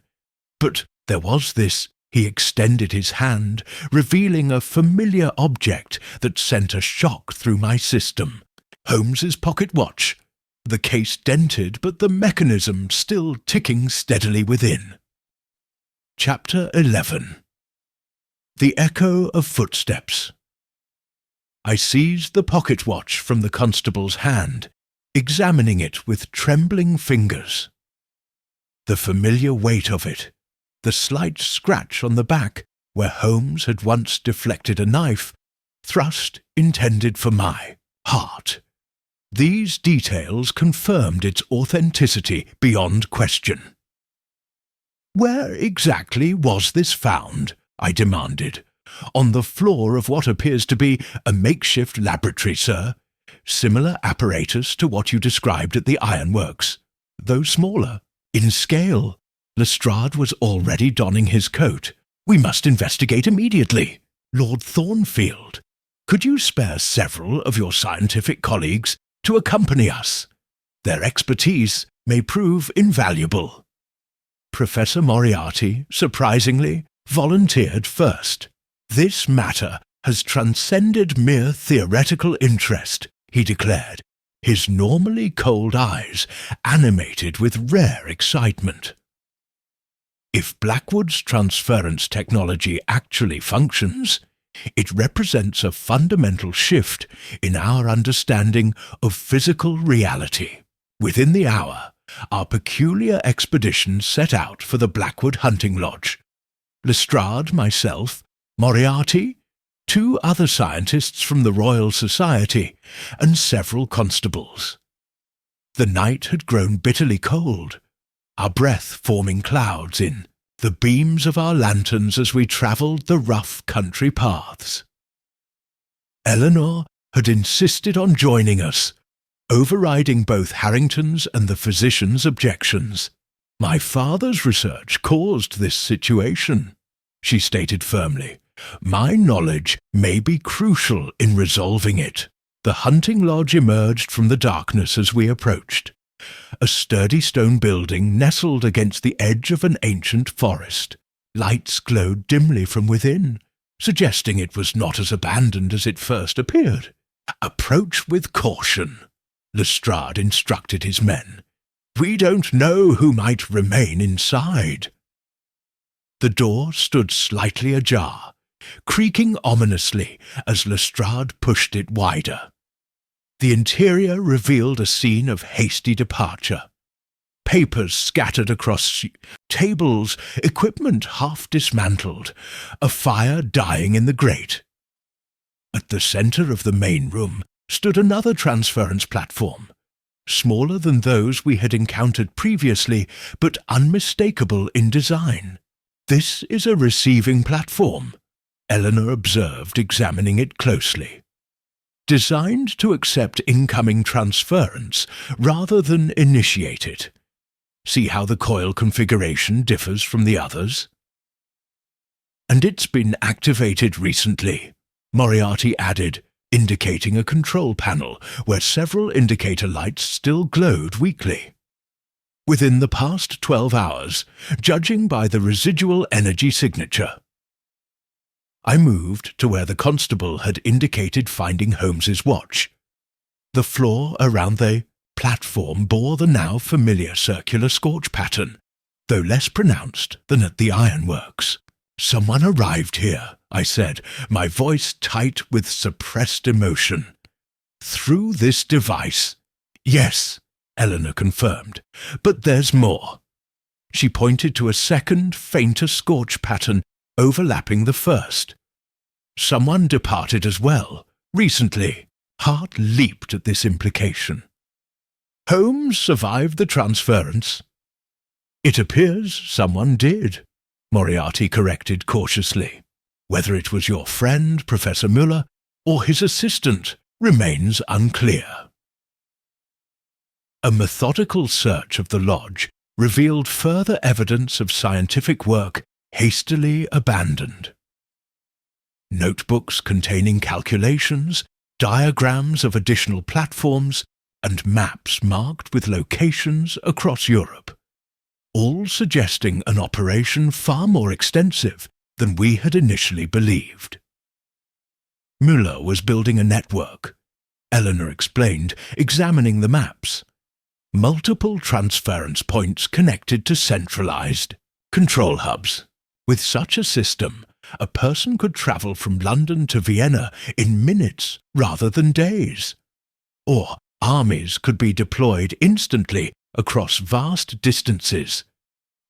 But there was this." He extended his hand, revealing a familiar object that sent a shock through my system. Holmes's pocket watch. The case dented, but the mechanism still ticking steadily within. Chapter 11. The Echo of Footsteps. I seized the pocket watch from the constable's hand, examining it with trembling fingers. The familiar weight of it, the slight scratch on the back where Holmes had once deflected a knife, thrust intended for my heart. These details confirmed its authenticity beyond question. "Where exactly was this found?" I demanded. "On the floor of what appears to be a makeshift laboratory, sir. Similar apparatus to what you described at the ironworks, though smaller, in scale." Lestrade was already donning his coat. "We must investigate immediately. Lord Thornfield, could you spare several of your scientific colleagues to accompany us? Their expertise may prove invaluable." Professor Moriarty, surprisingly, volunteered first. "This matter has transcended mere theoretical interest," he declared. his normally cold eyes animated with rare excitement. If Blackwood's transference technology actually functions, it represents a fundamental shift in our understanding of physical reality. Within the hour, our peculiar expedition set out for the Blackwood hunting lodge. Lestrade, myself, Moriarty, 2 other scientists from the Royal Society, and several constables. The night had grown bitterly cold, our breath forming clouds in the beams of our lanterns as we travelled the rough country paths. Eleanor had insisted on joining us, overriding both Harrington's and the physician's objections. "My father's research caused this situation," she stated firmly. "My knowledge may be crucial in resolving it." The hunting lodge emerged from the darkness as we approached. A sturdy stone building nestled against the edge of an ancient forest. Lights glowed dimly from within, suggesting it was not as abandoned as it first appeared. "Approach with caution," Lestrade instructed his men. "We don't know who might remain inside." The door stood slightly ajar, creaking ominously as Lestrade pushed it wider. The interior revealed a scene of hasty departure. Papers scattered across tables, equipment half dismantled, a fire dying in the grate. At the centre of the main room stood another transference platform, smaller than those we had encountered previously, but unmistakable in design. "This is a receiving platform," Eleanor observed, examining it closely. "Designed to accept incoming transference rather than initiate it. See how the coil configuration differs from the others?" "And it's been activated recently," Moriarty added, indicating a control panel where several indicator lights still glowed weakly. "Within the past 12 hours, judging by the residual energy signature." I moved to where the constable had indicated finding Holmes's watch. The floor around the platform bore the now familiar circular scorch pattern, though less pronounced than at the ironworks. "Someone arrived here," I said, my voice tight with suppressed emotion. "Through this device." "Yes," Eleanor confirmed, "but there's more." She pointed to a second, fainter scorch pattern overlapping the first. "Someone departed as well, recently." Heart leaped at this implication. "Holmes survived the transference?" "It appears someone did," Moriarty corrected cautiously. "Whether it was your friend, Professor Müller, or his assistant, remains unclear." A methodical search of the lodge revealed further evidence of scientific work hastily abandoned. Notebooks containing calculations, diagrams of additional platforms, and maps marked with locations across Europe, all suggesting an operation far more extensive than we had initially believed. Müller was building a network, Eleanor explained, examining the maps. Multiple transference points connected to centralized control hubs. With such a system, a person could travel from London to Vienna in minutes rather than days. Or armies could be deployed instantly across vast distances,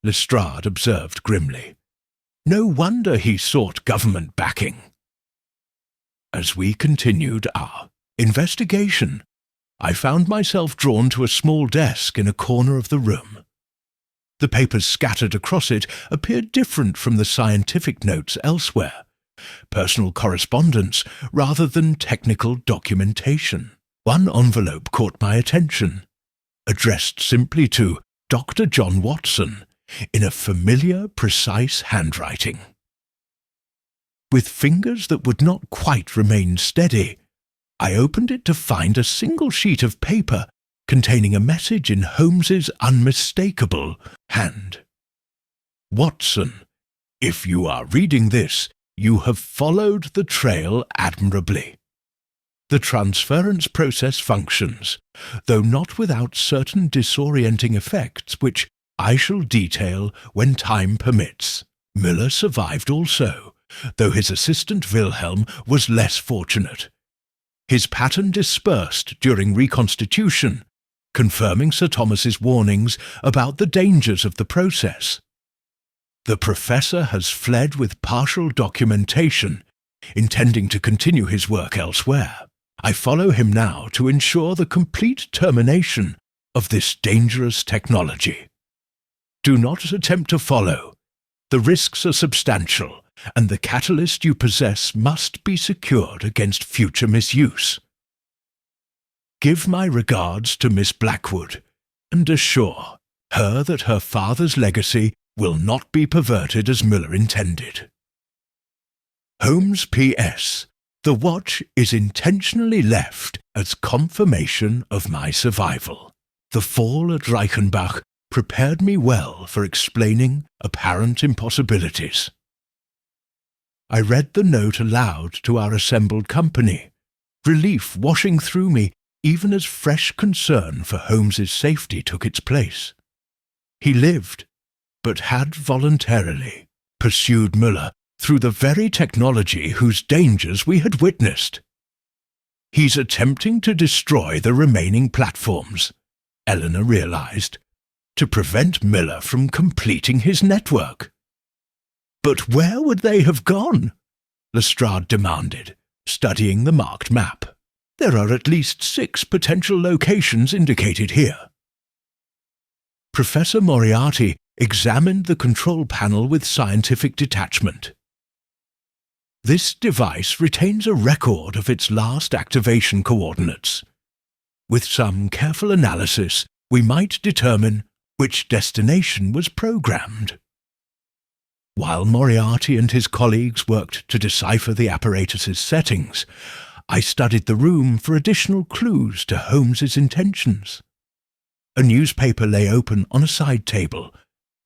Lestrade observed grimly. No wonder he sought government backing. As we continued our investigation, I found myself drawn to a small desk in a corner of the room. The papers scattered across it appeared different from the scientific notes elsewhere, personal correspondence rather than technical documentation. One envelope caught my attention, addressed simply to Dr. John Watson, in a familiar, precise handwriting. With fingers that would not quite remain steady, I opened it to find a single sheet of paper containing a message in Holmes's unmistakable hand. "Watson, if you are reading this, you have followed the trail admirably. The transference process functions, though not without certain disorienting effects which I shall detail when time permits. Müller survived also, though his assistant Wilhelm was less fortunate. His pattern dispersed during reconstitution, confirming Sir Thomas's warnings about the dangers of the process. The professor has fled with partial documentation, intending to continue his work elsewhere. I follow him now to ensure the complete termination of this dangerous technology. Do not attempt to follow. The risks are substantial, and the catalyst you possess must be secured against future misuse. Give my regards to Miss Blackwood, and assure her that her father's legacy will not be perverted as Müller intended. Holmes P.S. The watch is intentionally left as confirmation of my survival. The fall at Reichenbach prepared me well for explaining apparent impossibilities. I read the note aloud to our assembled company, relief washing through me even as fresh concern for Holmes's safety took its place. He lived, but had voluntarily pursued Müller through the very technology whose dangers we had witnessed. He's attempting to destroy the remaining platforms, Eleanor realized, to prevent Müller from completing his network. But where would they have gone? Lestrade demanded, studying the marked map. There are at least 6 potential locations indicated here. Professor Moriarty examined the control panel with scientific detachment. This device retains a record of its last activation coordinates. With some careful analysis, we might determine which destination was programmed. While Moriarty and his colleagues worked to decipher the apparatus's settings, I studied the room for additional clues to Holmes's intentions. A newspaper lay open on a side table,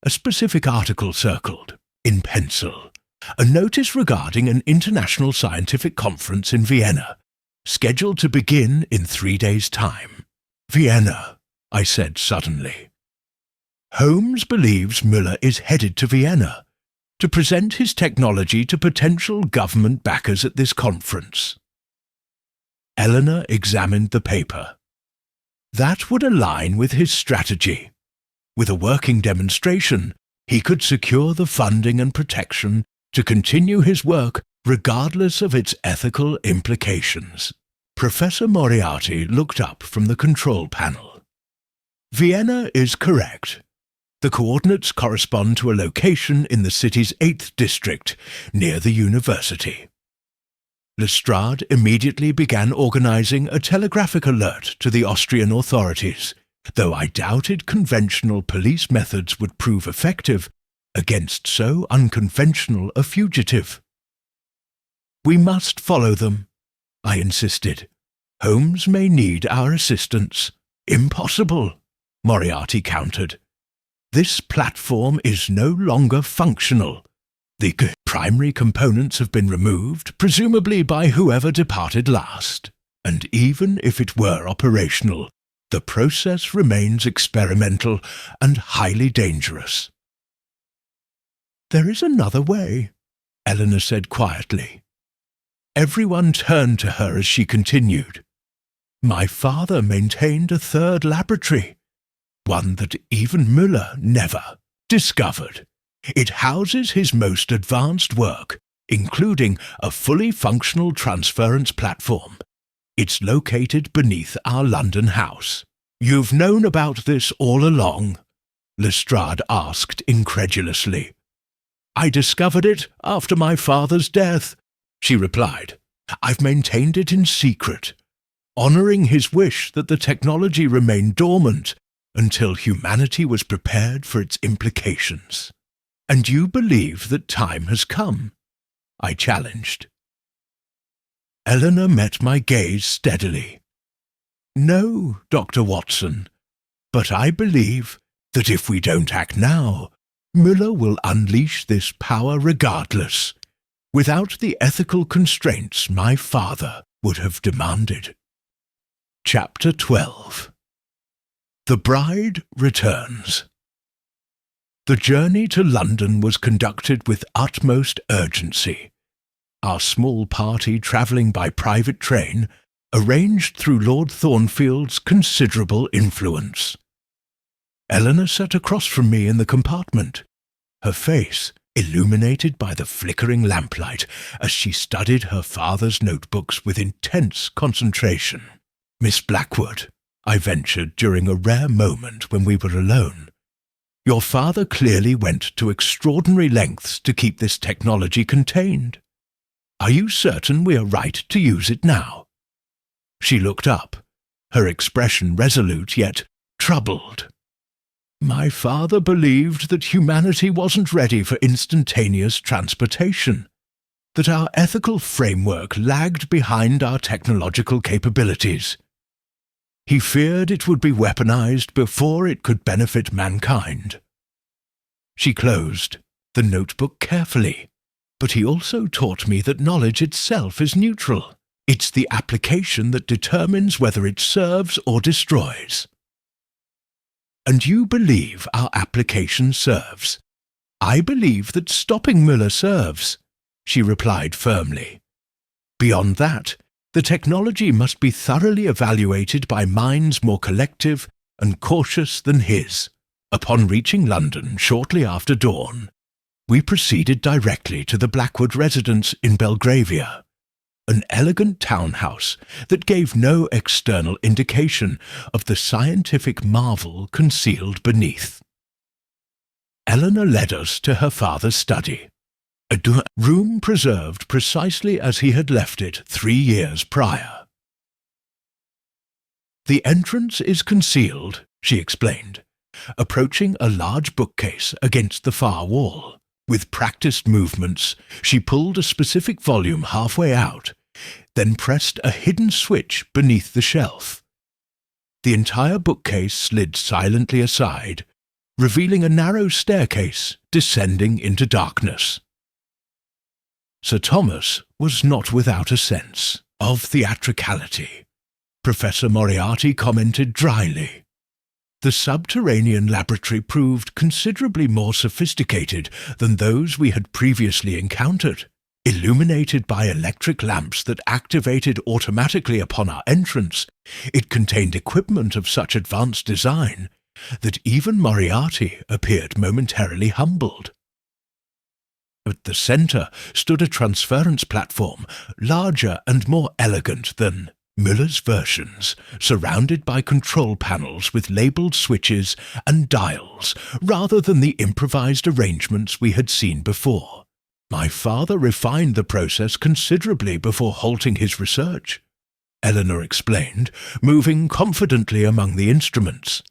a specific article circled, in pencil. A notice regarding an international scientific conference in Vienna, scheduled to begin in 3 days' time. Vienna, I said suddenly. Holmes believes Müller is headed to Vienna to present his technology to potential government backers at this conference. Eleanor examined the paper. That would align with his strategy. With a working demonstration, he could secure the funding and protection to continue his work regardless of its ethical implications. Professor Moriarty looked up from the control panel. Vienna is correct. The coordinates correspond to a location in the city's 8th district, near the university. Lestrade immediately began organizing a telegraphic alert to the Austrian authorities, though I doubted conventional police methods would prove effective against so unconventional a fugitive. We must follow them, I insisted. Holmes may need our assistance. Impossible, Moriarty countered. This platform is no longer functional. The primary components have been removed, presumably by whoever departed last, and even if it were operational, the process remains experimental and highly dangerous. There is another way, Eleanor said quietly. Everyone turned to her as she continued. My father maintained a 3rd laboratory, one that even Müller never discovered. It houses his most advanced work, including a fully functional transference platform. It's located beneath our London house. You've known about this all along? Lestrade asked incredulously. I discovered it after my father's death, she replied. I've maintained it in secret, honouring his wish that the technology remain dormant until humanity was prepared for its implications. And you believe that time has come? I challenged. Eleanor met my gaze steadily. No, Dr. Watson, but I believe that if we don't act now, Müller will unleash this power regardless, without the ethical constraints my father would have demanded. Chapter 12. The Bride Returns. The journey to London was conducted with utmost urgency. Our small party, travelling by private train, arranged through Lord Thornfield's considerable influence. Eleanor sat across from me in the compartment, her face illuminated by the flickering lamplight as she studied her father's notebooks with intense concentration. "Miss Blackwood," I ventured during a rare moment when we were alone, "your father clearly went to extraordinary lengths to keep this technology contained. Are you certain we are right to use it now?" She looked up, her expression resolute yet troubled. "My father believed that humanity wasn't ready for instantaneous transportation, that our ethical framework lagged behind our technological capabilities. He feared it would be weaponized before it could benefit mankind." She closed the notebook carefully. "But he also taught me that knowledge itself is neutral. It's the application that determines whether it serves or destroys." "And you believe our application serves?" "I believe that stopping Müller serves," she replied firmly. "Beyond that, the technology must be thoroughly evaluated by minds more collective and cautious than his." Upon reaching London shortly after dawn, we proceeded directly to the Blackwood residence in Belgravia, an elegant townhouse that gave no external indication of the scientific marvel concealed beneath. Eleanor led us to her father's study, a room preserved precisely as he had left it 3 years prior. "The entrance is concealed," she explained, approaching a large bookcase against the far wall. With practised movements, she pulled a specific volume halfway out, then pressed a hidden switch beneath the shelf. The entire bookcase slid silently aside, revealing a narrow staircase descending into darkness. Sir Thomas was not without a sense of theatricality. Professor Moriarty commented dryly. The subterranean laboratory proved considerably more sophisticated than those we had previously encountered. Illuminated by electric lamps that activated automatically upon our entrance, it contained equipment of such advanced design that even Moriarty appeared momentarily humbled. At the centre stood a transference platform, larger and more elegant than Müller's versions, surrounded by control panels with labelled switches and dials, rather than the improvised arrangements we had seen before. My father refined the process considerably before halting his research, Eleanor explained, moving confidently among the instruments.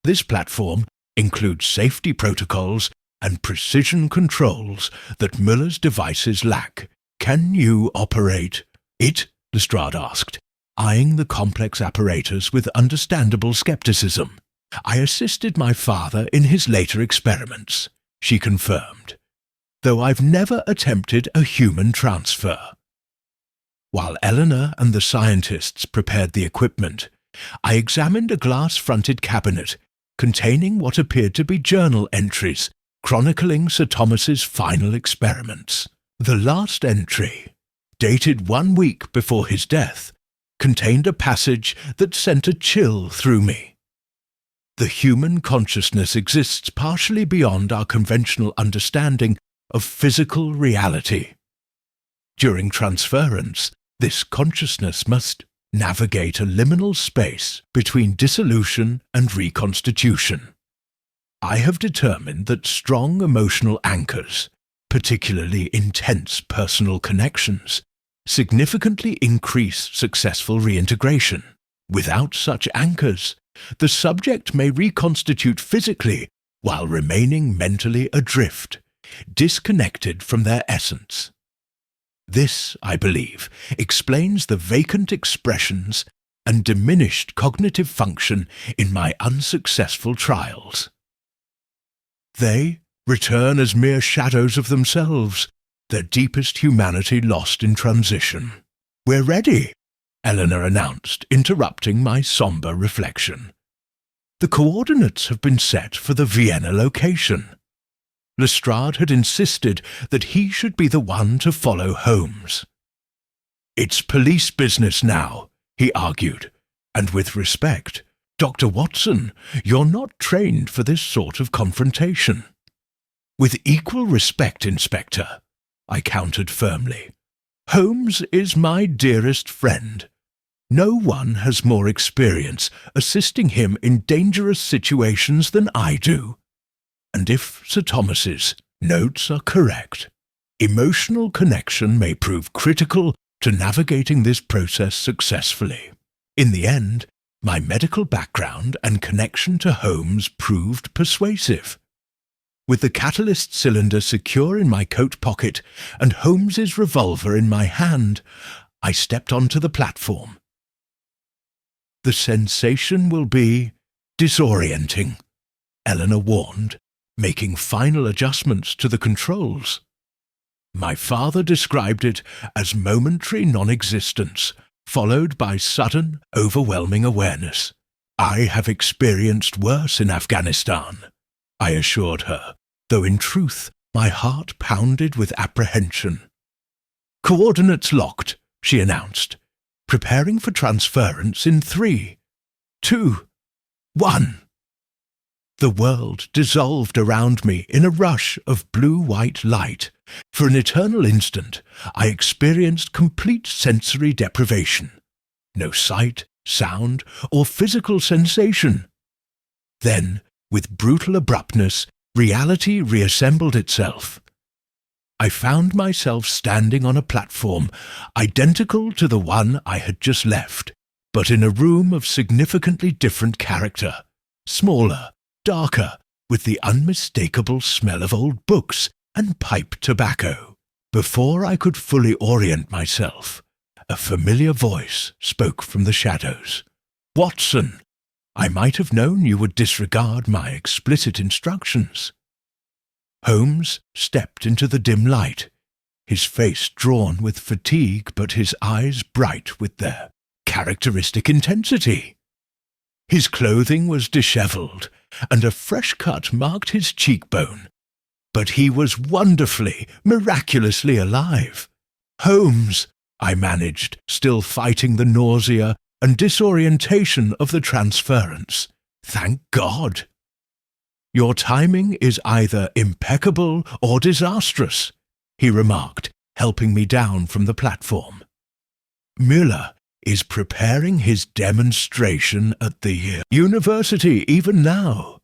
This platform includes safety protocols and precision controls that Müller's devices lack. "Can you operate it?" Lestrade asked, eyeing the complex apparatus with understandable skepticism. "I assisted my father in his later experiments," she confirmed, "though I've never attempted a human transfer." While Eleanor and the scientists prepared the equipment, I examined a glass-fronted cabinet containing what appeared to be journal entries chronicling Sir Thomas's final experiments. The last entry, dated 1 week before his death, contained a passage that sent a chill through me. "The human consciousness exists partially beyond our conventional understanding of physical reality. During transference, this consciousness must navigate a liminal space between dissolution and reconstitution. I have determined that strong emotional anchors, particularly intense personal connections, significantly increase successful reintegration. Without such anchors, the subject may reconstitute physically while remaining mentally adrift, disconnected from their essence. This, I believe, explains the vacant expressions and diminished cognitive function in my unsuccessful trials. They return as mere shadows of themselves, their deepest humanity lost in transition. "We're ready," Eleanor announced, interrupting my sombre reflection. "The coordinates have been set for the Vienna location." Lestrade had insisted that he should be the one to follow Holmes. "It's police business now," he argued, "and with respect, Dr. Watson, you're not trained for this sort of confrontation." "With equal respect, Inspector," I countered firmly. "Holmes is my dearest friend. No one has more experience assisting him in dangerous situations than I do. And if Sir Thomas's notes are correct, emotional connection may prove critical to navigating this process successfully. In the end, my medical background and connection to Holmes proved persuasive. With the catalyst cylinder secure in my coat pocket and Holmes's revolver in my hand, I stepped onto the platform. "The sensation will be disorienting," Eleanor warned, making final adjustments to the controls. My father described it as momentary non-existence, followed by sudden, overwhelming awareness. "I have experienced worse in Afghanistan," I assured her, though in truth my heart pounded with apprehension. "Coordinates locked," she announced, "preparing for transference in 3, 2, 1. The world dissolved around me in a rush of blue-white light. For an eternal instant, I experienced complete sensory deprivation. No sight, sound, or physical sensation. Then, with brutal abruptness, reality reassembled itself. I found myself standing on a platform identical to the one I had just left, but in a room of significantly different character, smaller, darker, with the unmistakable smell of old books and pipe tobacco. Before I could fully orient myself, a familiar voice spoke from the shadows. "Watson, I might have known you would disregard my explicit instructions." Holmes stepped into the dim light, his face drawn with fatigue but his eyes bright with their characteristic intensity. His clothing was dishevelled, and a fresh cut marked his cheekbone, but he was wonderfully, miraculously alive. "Holmes," I managed, still fighting the nausea and disorientation of the transference. "Thank God." "Your timing is either impeccable or disastrous," he remarked, helping me down from the platform. "Müller is preparing his demonstration at the university even now.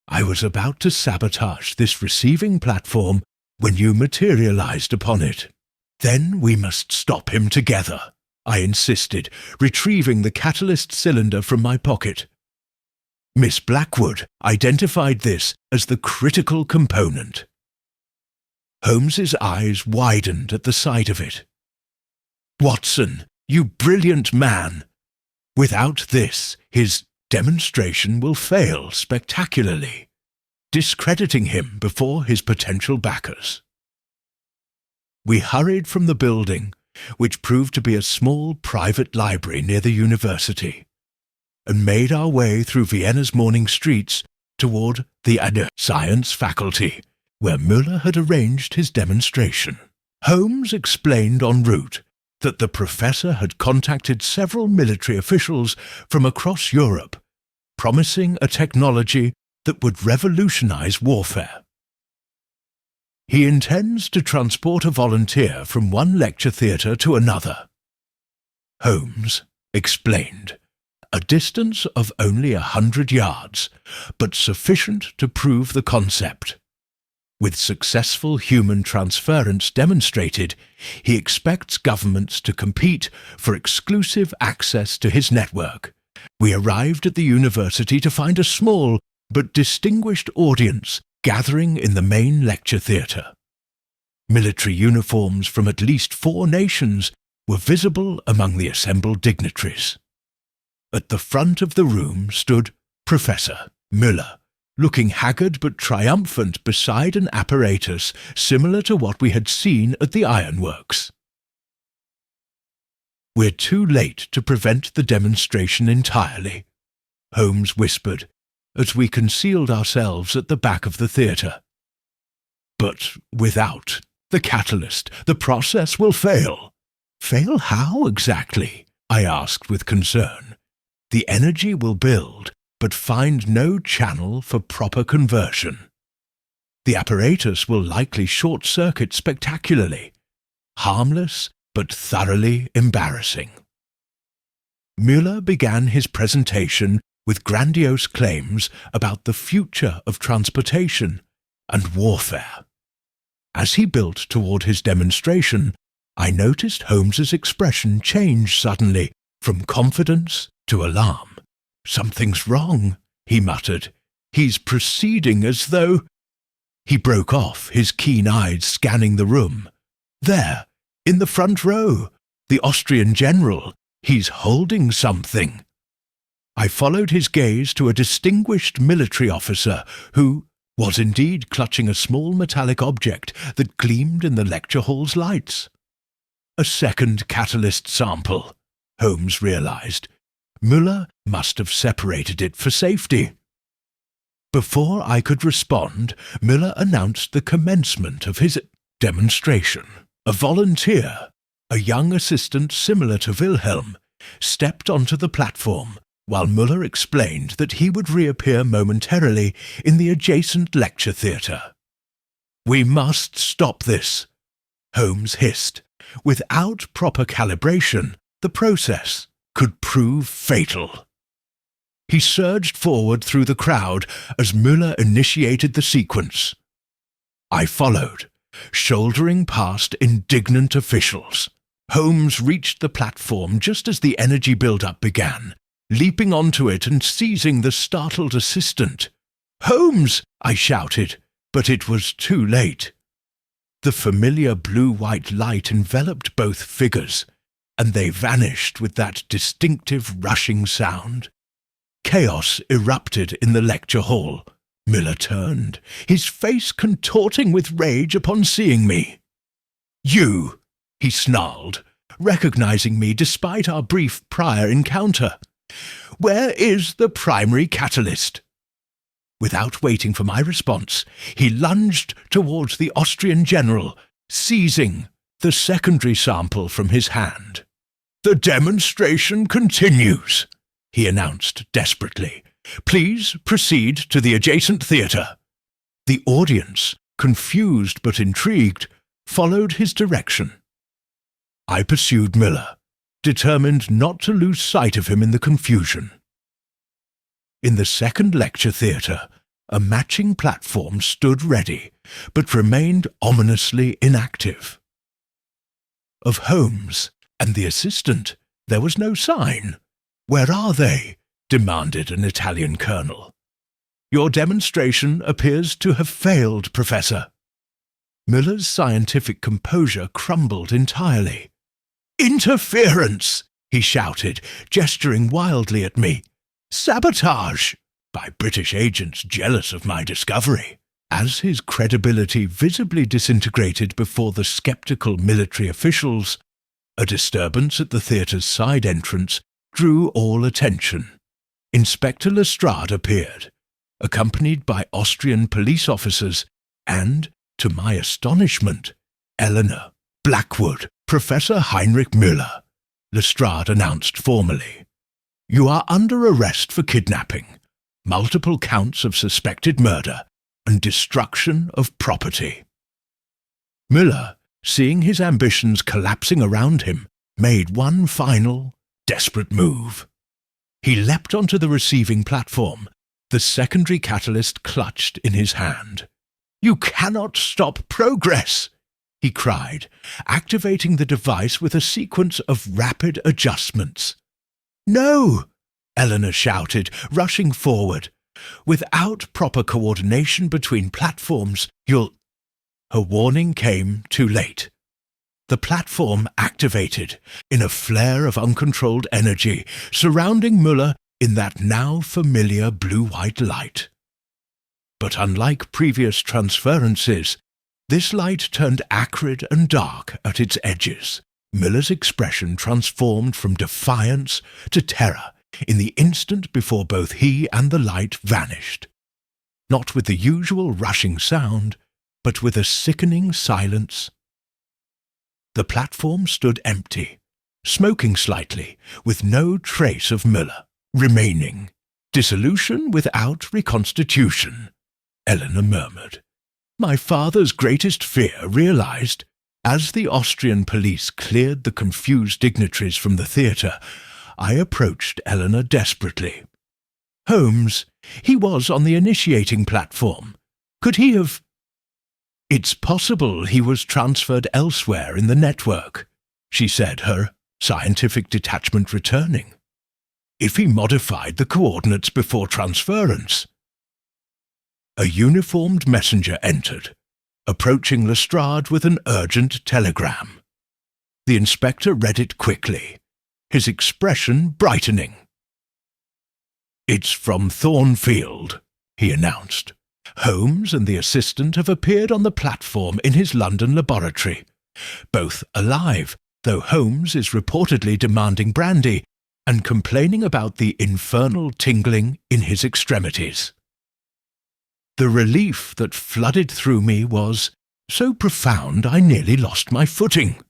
I was about to sabotage this receiving platform when you materialized upon it. Then we must stop him together," I insisted, retrieving the catalyst cylinder from my pocket. Miss Blackwood identified this as the critical component. Holmes's eyes widened at the sight of it. "Watson, you brilliant man! Without this, his demonstration will fail spectacularly, discrediting him before his potential backers." We hurried from the building, which proved to be a small private library near the university, and made our way through Vienna's morning streets toward the science faculty, where Müller had arranged his demonstration. Holmes explained en route that the professor had contacted several military officials from across Europe, promising a technology that would revolutionize warfare. He intends to transport a volunteer from one lecture theatre to another, Holmes explained, a distance of only 100 yards, but sufficient to prove the concept. With successful human transference demonstrated, he expects governments to compete for exclusive access to his network. We arrived at the university to find a small but distinguished audience gathering in the main lecture theatre. Military uniforms from at least 4 nations were visible among the assembled dignitaries. At the front of the room stood Professor Müller, looking haggard but triumphant beside an apparatus similar to what we had seen at the ironworks. "We're too late to prevent the demonstration entirely," Holmes whispered, as we concealed ourselves at the back of the theatre. "But without the catalyst, the process will fail." "Fail how exactly?" I asked with concern. "The energy will build, but find no channel for proper conversion. The apparatus will likely short-circuit spectacularly, harmless but thoroughly embarrassing." Müller began his presentation with grandiose claims about the future of transportation and warfare. As he built toward his demonstration, I noticed Holmes's expression change suddenly from confidence to alarm. "Something's wrong," he muttered. "He's proceeding as though—" He broke off, his keen eyes scanning the room. "There, in the front row, the Austrian general. He's holding something." I followed his gaze to a distinguished military officer who was indeed clutching a small metallic object that gleamed in the lecture hall's lights. A second catalyst sample, Holmes realized. Müller must have separated it for safety. Before I could respond, Müller announced the commencement of his demonstration. A volunteer, a young assistant similar to Wilhelm, stepped onto the platform while Müller explained that he would reappear momentarily in the adjacent lecture theatre. "We must stop this," Holmes hissed. "Without proper calibration, the process could prove fatal." He surged forward through the crowd as Müller initiated the sequence. I followed, shouldering past indignant officials. Holmes reached the platform just as the energy build-up began, leaping onto it and seizing the startled assistant. "Holmes!" I shouted, but it was too late. The familiar blue-white light enveloped both figures, and they vanished with that distinctive rushing sound. Chaos erupted in the lecture hall. Müller turned, his face contorting with rage upon seeing me. "You!" he snarled, recognizing me despite our brief prior encounter. "Where is the primary catalyst?" Without waiting for my response, he lunged towards the Austrian general, seizing the secondary sample from his hand. "The demonstration continues," he announced desperately. "Please proceed to the adjacent theatre." The audience, confused but intrigued, followed his direction. I pursued Müller, determined not to lose sight of him in the confusion. In the second lecture theatre, a matching platform stood ready, but remained ominously inactive. Of Holmes and the assistant there was no sign. "Where are they?" demanded an Italian colonel. "Your demonstration appears to have failed, Professor." Müller's scientific composure crumbled entirely. "Interference!" he shouted, gesturing wildly at me. "Sabotage!" by British agents jealous of my discovery. As his credibility visibly disintegrated before the skeptical military officials, a disturbance at the theatre's side entrance drew all attention. Inspector Lestrade appeared, accompanied by Austrian police officers and, to my astonishment, Eleanor Blackwood. "Professor Heinrich Müller," Lestrade announced formally. "You are under arrest for kidnapping, multiple counts of suspected murder, and destruction of property." Müller, seeing his ambitions collapsing around him, made one final, desperate move. He leapt onto the receiving platform, the secondary catalyst clutched in his hand. "You cannot stop progress!" he cried, activating the device with a sequence of rapid adjustments. "No!" Eleanor shouted, rushing forward. "Without proper coordination between platforms, you'll—" Her warning came too late. The platform activated in a flare of uncontrolled energy, surrounding Müller in that now familiar blue-white light. But unlike previous transferences, this light turned acrid and dark at its edges, Miller's expression transformed from defiance to terror in the instant before both he and the light vanished. Not with the usual rushing sound, but with a sickening silence. The platform stood empty, smoking slightly, with no trace of Miller remaining. "Dissolution without reconstitution," Eleanor murmured. My father's greatest fear realized. As the Austrian police cleared the confused dignitaries from the theatre, I approached Eleanor desperately. "Holmes, he was on the initiating platform. Could he have—" "It's possible he was transferred elsewhere in the network," she said, her scientific detachment returning. "If he modified the coordinates before transference." A uniformed messenger entered, approaching Lestrade with an urgent telegram. The inspector read it quickly, his expression brightening. "It's from Thornfield," he announced. "Holmes and the assistant have appeared on the platform in his London laboratory. Both alive, though Holmes is reportedly demanding brandy and complaining about the infernal tingling in his extremities." The relief that flooded through me was so profound I nearly lost my footing.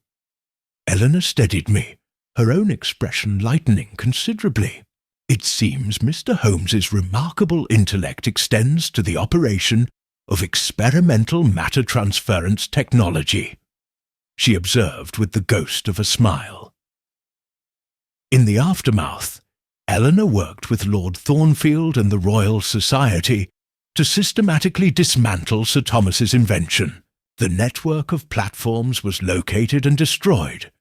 Eleanor steadied me, her own expression lightening considerably. "It seems Mr. Holmes's remarkable intellect extends to the operation of experimental matter transference technology," she observed with the ghost of a smile. In the aftermath, Eleanor worked with Lord Thornfield and the Royal Society to systematically dismantle Sir Thomas's invention. The network of platforms was located and destroyed,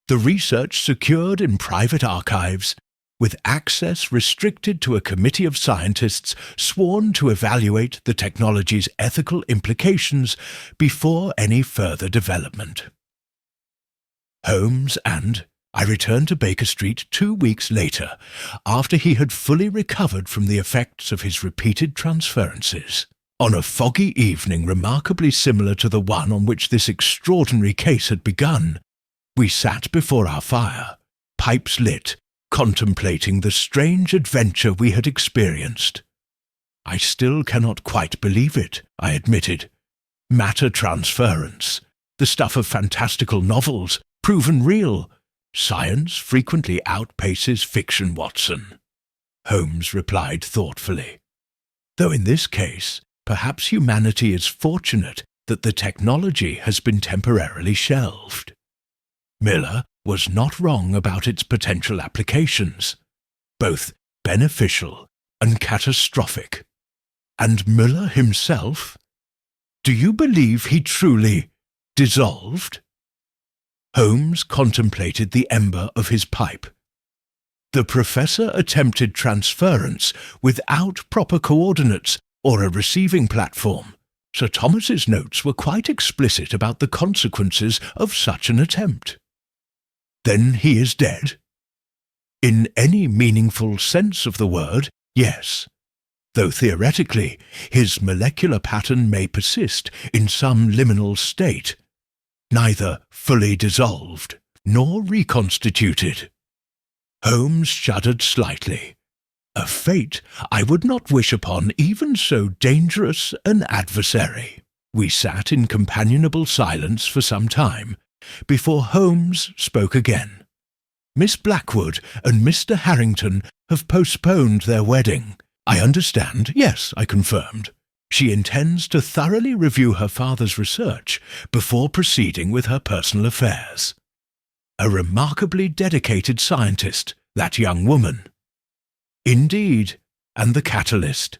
the research secured in private archives, with access restricted to a committee of scientists sworn to evaluate the technology's ethical implications before any further development. Holmes and I returned to Baker Street 2 weeks later, after he had fully recovered from the effects of his repeated transferences. On a foggy evening remarkably similar to the one on which this extraordinary case had begun, we sat before our fire, pipes lit, contemplating the strange adventure we had experienced. "I still cannot quite believe it," I admitted. "Matter transference, the stuff of fantastical novels, proven real. Science frequently outpaces fiction, Watson," Holmes replied thoughtfully. "Though in this case, perhaps humanity is fortunate that the technology has been temporarily shelved. Miller was not wrong about its potential applications, both beneficial and catastrophic. And Miller himself? Do you believe he truly dissolved?" Holmes contemplated the ember of his pipe. "The professor attempted transference without proper coordinates or a receiving platform. Sir Thomas's notes were quite explicit about the consequences of such an attempt." "Then he is dead?" "In any meaningful sense of the word, yes. Though theoretically, his molecular pattern may persist in some liminal state, neither fully dissolved nor reconstituted." Holmes shuddered slightly. "A fate I would not wish upon even so dangerous an adversary." We sat in companionable silence for some time, before Holmes spoke again. "Miss Blackwood and Mr. Harrington have postponed their wedding. I understand." "Yes," I confirmed. "She intends to thoroughly review her father's research before proceeding with her personal affairs. A remarkably dedicated scientist, that young woman." "Indeed, and the catalyst."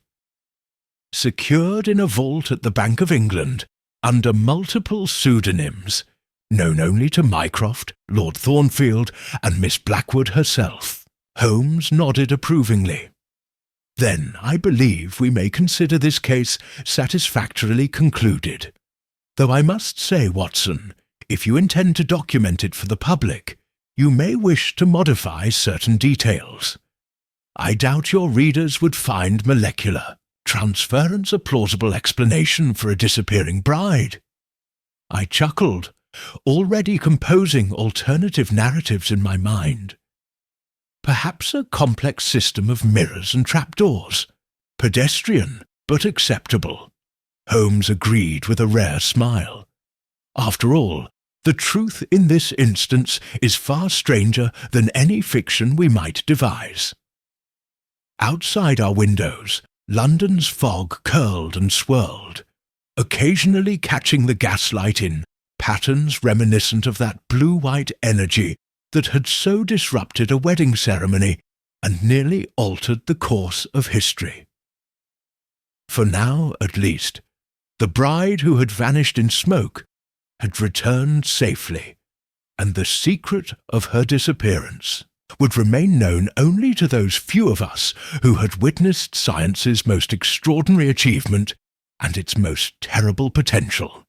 "Secured in a vault at the Bank of England, under multiple pseudonyms, known only to Mycroft, Lord Thornfield, and Miss Blackwood herself." Holmes nodded approvingly. "Then I believe we may consider this case satisfactorily concluded. Though I must say, Watson, if you intend to document it for the public, you may wish to modify certain details. I doubt your readers would find molecular transference a plausible explanation for a disappearing bride." I chuckled, already composing alternative narratives in my mind. Perhaps a complex system of mirrors and trapdoors. Pedestrian, but acceptable. Holmes agreed with a rare smile. After all, the truth in this instance is far stranger than any fiction we might devise. Outside our windows, London's fog curled and swirled, occasionally catching the gaslight in patterns reminiscent of that blue-white energy that had so disrupted a wedding ceremony and nearly altered the course of history. For now, at least, the bride who had vanished in smoke had returned safely, and the secret of her disappearance would remain known only to those few of us who had witnessed science's most extraordinary achievement and its most terrible potential.